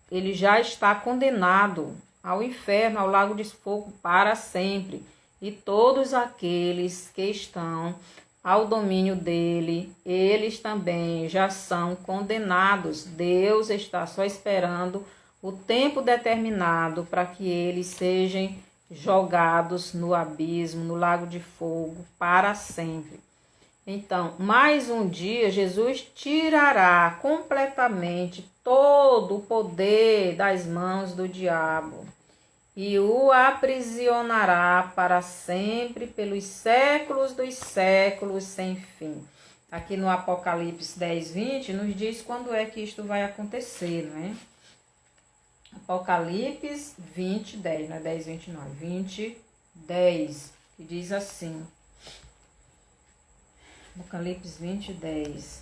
A: ele já está condenado ao inferno, ao lago de fogo para sempre. E todos aqueles que estão ao domínio dele, eles também já são condenados. Deus está só esperando o tempo determinado para que eles sejam jogados no abismo, no lago de fogo, para sempre. Então, mais um dia, Jesus tirará completamente todo o poder das mãos do diabo e o aprisionará para sempre, pelos séculos dos séculos, sem fim. Aqui no Apocalipse 10:20, nos diz quando é que isto vai acontecer, não é? Apocalipse 20:10, não é 10:20 não, 20:10, que diz assim... Apocalipse 20:10.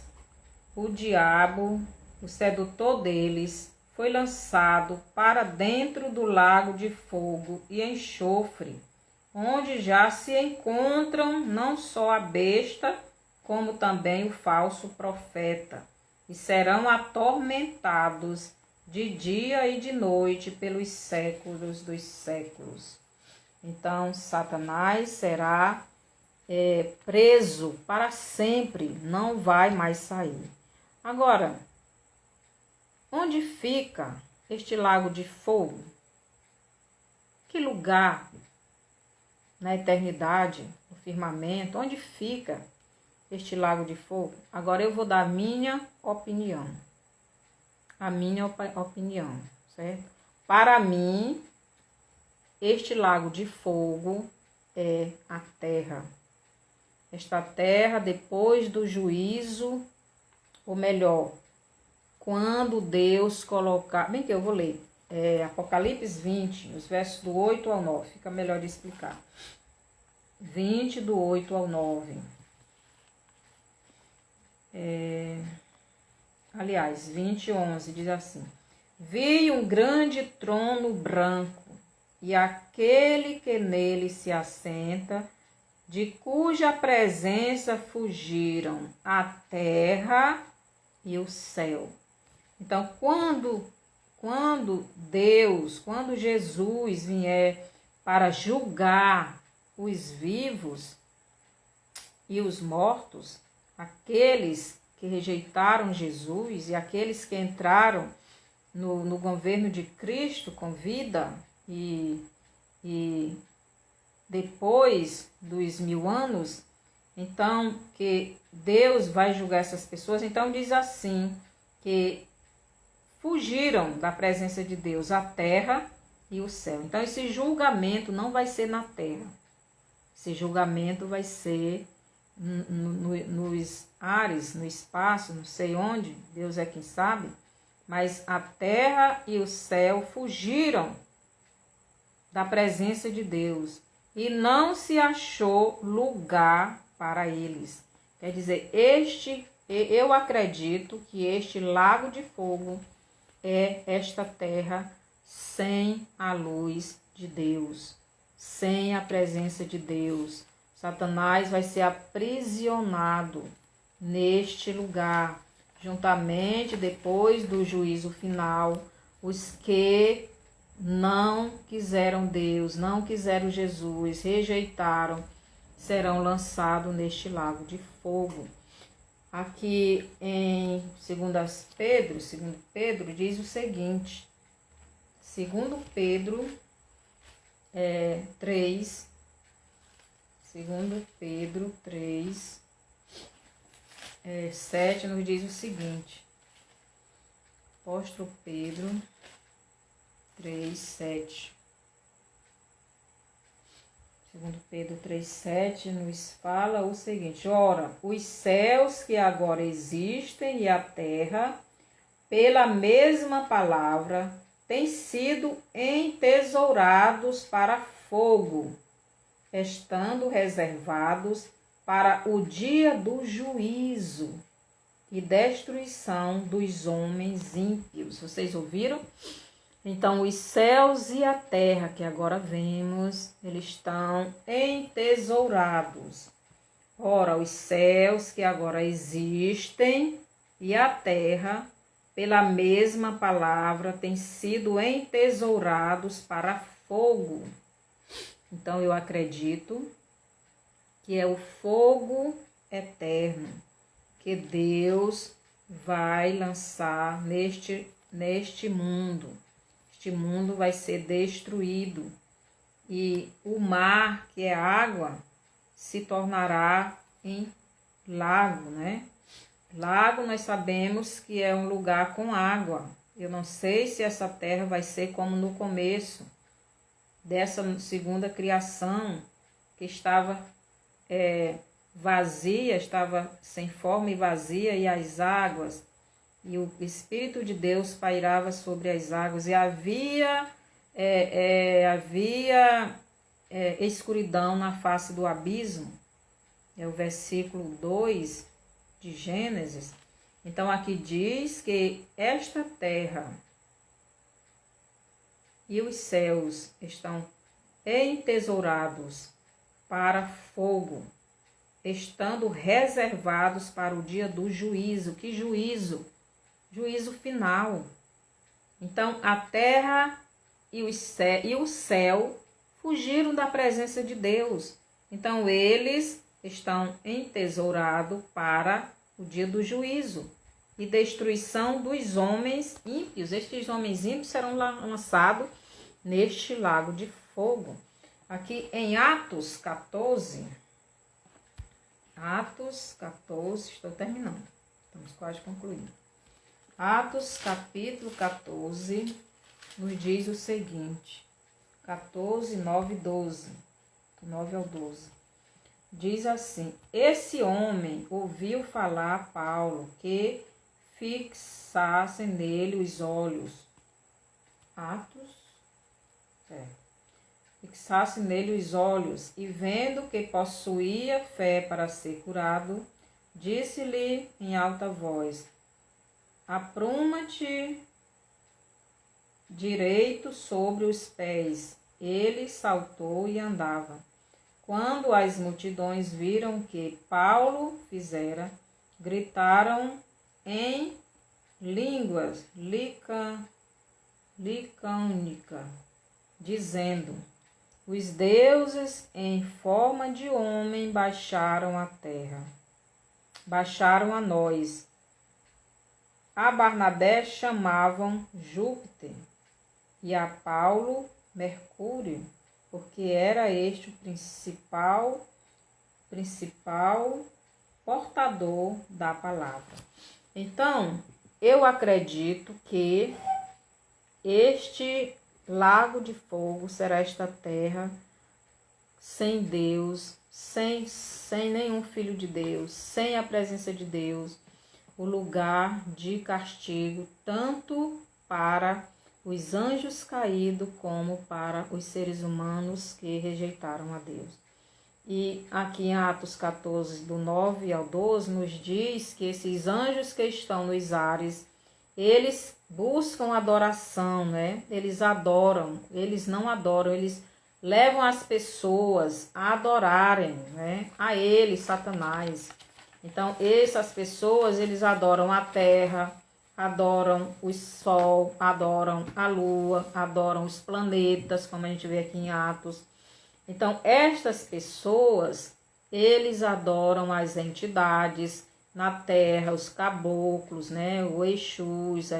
A: O diabo, o sedutor deles, foi lançado para dentro do lago de fogo e enxofre, onde já se encontram não só a besta, como também o falso profeta, e serão atormentados de dia e de noite pelos séculos dos séculos. Então, Satanás será preso para sempre, não vai mais sair. Agora, onde fica este lago de fogo? Que lugar na eternidade, no firmamento, onde fica este lago de fogo? Agora eu vou dar a minha opinião. A minha opinião, certo? Para mim, este lago de fogo é a terra. Esta terra, depois do juízo, ou melhor, quando Deus colocar... Bem que eu vou ler. Apocalipse 20, os versos do 8 ao 9. Fica melhor de explicar. 20, do 8 ao 9. Aliás, 20:11 diz assim: Vi um grande trono branco, e aquele que nele se assenta, de cuja presença fugiram a terra e o céu. Então, quando Jesus vier para julgar os vivos e os mortos, aqueles que rejeitaram Jesus e aqueles que entraram no governo de Cristo com vida e depois dos 1000 anos, então que Deus vai julgar essas pessoas. Então diz assim, que fugiram da presença de Deus a terra e o céu. Então esse julgamento não vai ser na terra, esse julgamento vai ser nos ares, no espaço, não sei onde, Deus é quem sabe, mas a terra e o céu fugiram da presença de Deus e não se achou lugar para eles. Quer dizer, eu acredito que este lago de fogo é esta terra sem a luz de Deus, sem a presença de Deus. Satanás vai ser aprisionado neste lugar, juntamente depois do juízo final, os que não quiseram Deus, não quiseram Jesus, rejeitaram, serão lançados neste lago de fogo. Aqui em 2 Pedro diz o seguinte, 2 Pedro 3, 2 Pedro 3, 7 nos diz o seguinte, apóstolo Pedro 3, 7. 2 Pedro 3, 7 nos fala o seguinte: ora, os céus que agora existem e a terra, pela mesma palavra, têm sido entesourados para fogo, estando reservados para o dia do juízo e destruição dos homens ímpios. Vocês ouviram? Então, os céus e a terra que agora vemos, eles estão entesourados. Ora, os céus que agora existem e a terra, pela mesma palavra, têm sido entesourados para fogo. Então, eu acredito que é o fogo eterno que Deus vai lançar neste mundo. Este mundo vai ser destruído e o mar, que é água, se tornará em lago, né? Lago nós sabemos que é um lugar com água. Eu não sei se essa terra vai ser como no começo dessa segunda criação, que estava vazia, estava sem forma e vazia, e as águas, e o Espírito de Deus pairava sobre as águas, e havia escuridão na face do abismo. É o versículo 2 de Gênesis. Então aqui diz que esta terra e os céus estão entesourados para fogo, estando reservados para o dia do juízo. Que juízo? Juízo final. Então, a terra e o céu fugiram da presença de Deus. Então, eles estão entesourados para o dia do juízo e destruição dos homens ímpios. Estes homens ímpios serão lançados neste lago de fogo. Aqui em Atos 14, estou terminando, estamos quase concluindo. Atos capítulo 14 nos diz o seguinte, 14, 9 e 12, do 9 ao 12. Diz assim: esse homem ouviu falar a Paulo que fixassem nele os olhos. Fixasse nele os olhos, e vendo que possuía fé para ser curado, Disse-lhe em alta voz: apruma-te direito sobre os pés. Ele saltou e andava. Quando as multidões viram o que Paulo fizera, gritaram em línguas licânica, dizendo: os deuses em forma de homem baixaram a terra, baixaram a nós. A Barnabé chamavam Júpiter e a Paulo Mercúrio, porque era este o principal portador da palavra. Então, eu acredito que este lago de fogo será esta terra sem Deus, sem nenhum filho de Deus, sem a presença de Deus, o lugar de castigo, tanto para os anjos caídos como para os seres humanos que rejeitaram a Deus. E aqui em Atos 14, do 9 ao 12, nos diz que esses anjos que estão nos ares, eles buscam adoração, né? Eles adoram, eles não adoram, eles levam as pessoas a adorarem, né? A ele, Satanás. Então, essas pessoas, eles adoram a terra, adoram o sol, adoram a lua, adoram os planetas, como a gente vê aqui em Atos. Então, estas pessoas, eles adoram as entidades na terra, os caboclos, né? O Exus,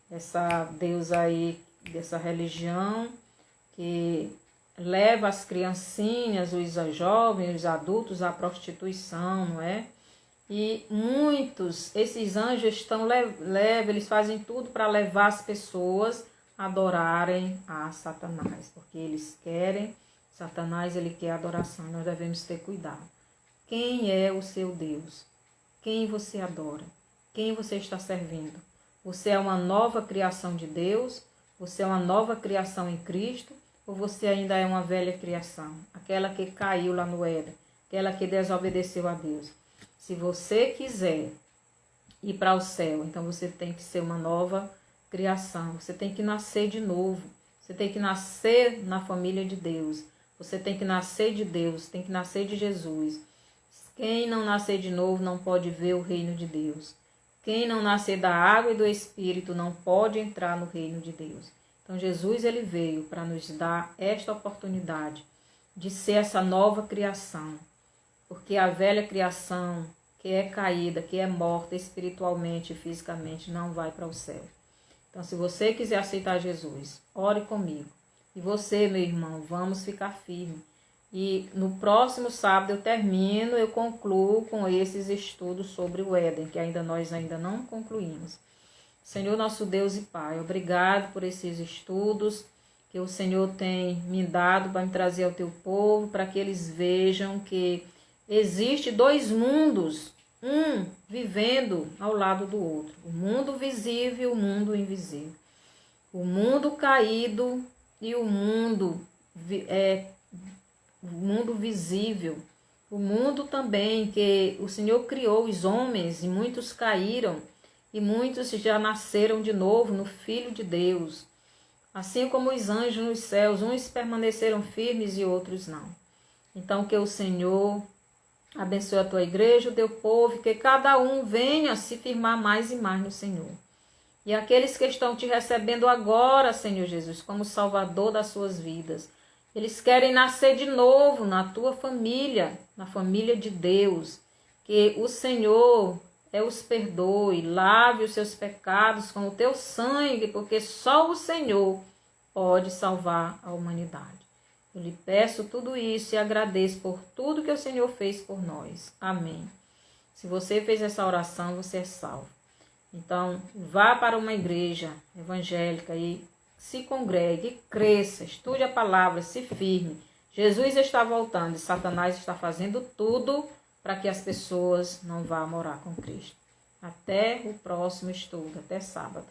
A: essa deusa aí, dessa religião, que leva as criancinhas, os jovens, os adultos à prostituição, não é? E muitos, esses anjos estão eles fazem tudo para levar as pessoas a adorarem a Satanás, porque eles querem, Satanás, ele quer adoração, nós devemos ter cuidado. Quem é o seu Deus? Quem você adora? Quem você está servindo? Você é uma nova criação de Deus? Você é uma nova criação em Cristo? Ou você ainda é uma velha criação? Aquela que caiu lá no Éden, aquela que desobedeceu a Deus. Se você quiser ir para o céu, então você tem que ser uma nova criação. Você tem que nascer de novo. Você tem que nascer na família de Deus. Você tem que nascer de Deus, tem que nascer de Jesus. Quem não nascer de novo não pode ver o reino de Deus. Quem não nascer da água e do Espírito não pode entrar no reino de Deus. Então Jesus, ele veio para nos dar esta oportunidade de ser essa nova criação. Porque a velha criação, que é caída, que é morta espiritualmente e fisicamente, não vai para o céu. Então, se você quiser aceitar Jesus, ore comigo. E você, meu irmão, vamos ficar firme. E no próximo sábado eu concluo com esses estudos sobre o Éden, que nós ainda não concluímos. Senhor, nosso Deus e Pai, obrigado por esses estudos que o Senhor tem me dado para me trazer ao teu povo, para que eles vejam que existe dois mundos, um vivendo ao lado do outro. O mundo visível e o mundo invisível. O mundo caído e o mundo visível. O mundo também que o Senhor criou os homens e muitos caíram e muitos já nasceram de novo no Filho de Deus. Assim como os anjos nos céus, uns permaneceram firmes e outros não. Então que o Senhor abençoe a tua igreja, o teu povo, que cada um venha se firmar mais e mais no Senhor. E aqueles que estão te recebendo agora, Senhor Jesus, como Salvador das suas vidas, eles querem nascer de novo na tua família, na família de Deus. Que o Senhor os perdoe, lave os seus pecados com o teu sangue, porque só o Senhor pode salvar a humanidade. Eu lhe peço tudo isso e agradeço por tudo que o Senhor fez por nós. Amém. Se você fez essa oração, você é salvo. Então, vá para uma igreja evangélica e se congregue, cresça, estude a palavra, se firme. Jesus está voltando e Satanás está fazendo tudo para que as pessoas não vá morar com Cristo. Até o próximo estudo, até sábado.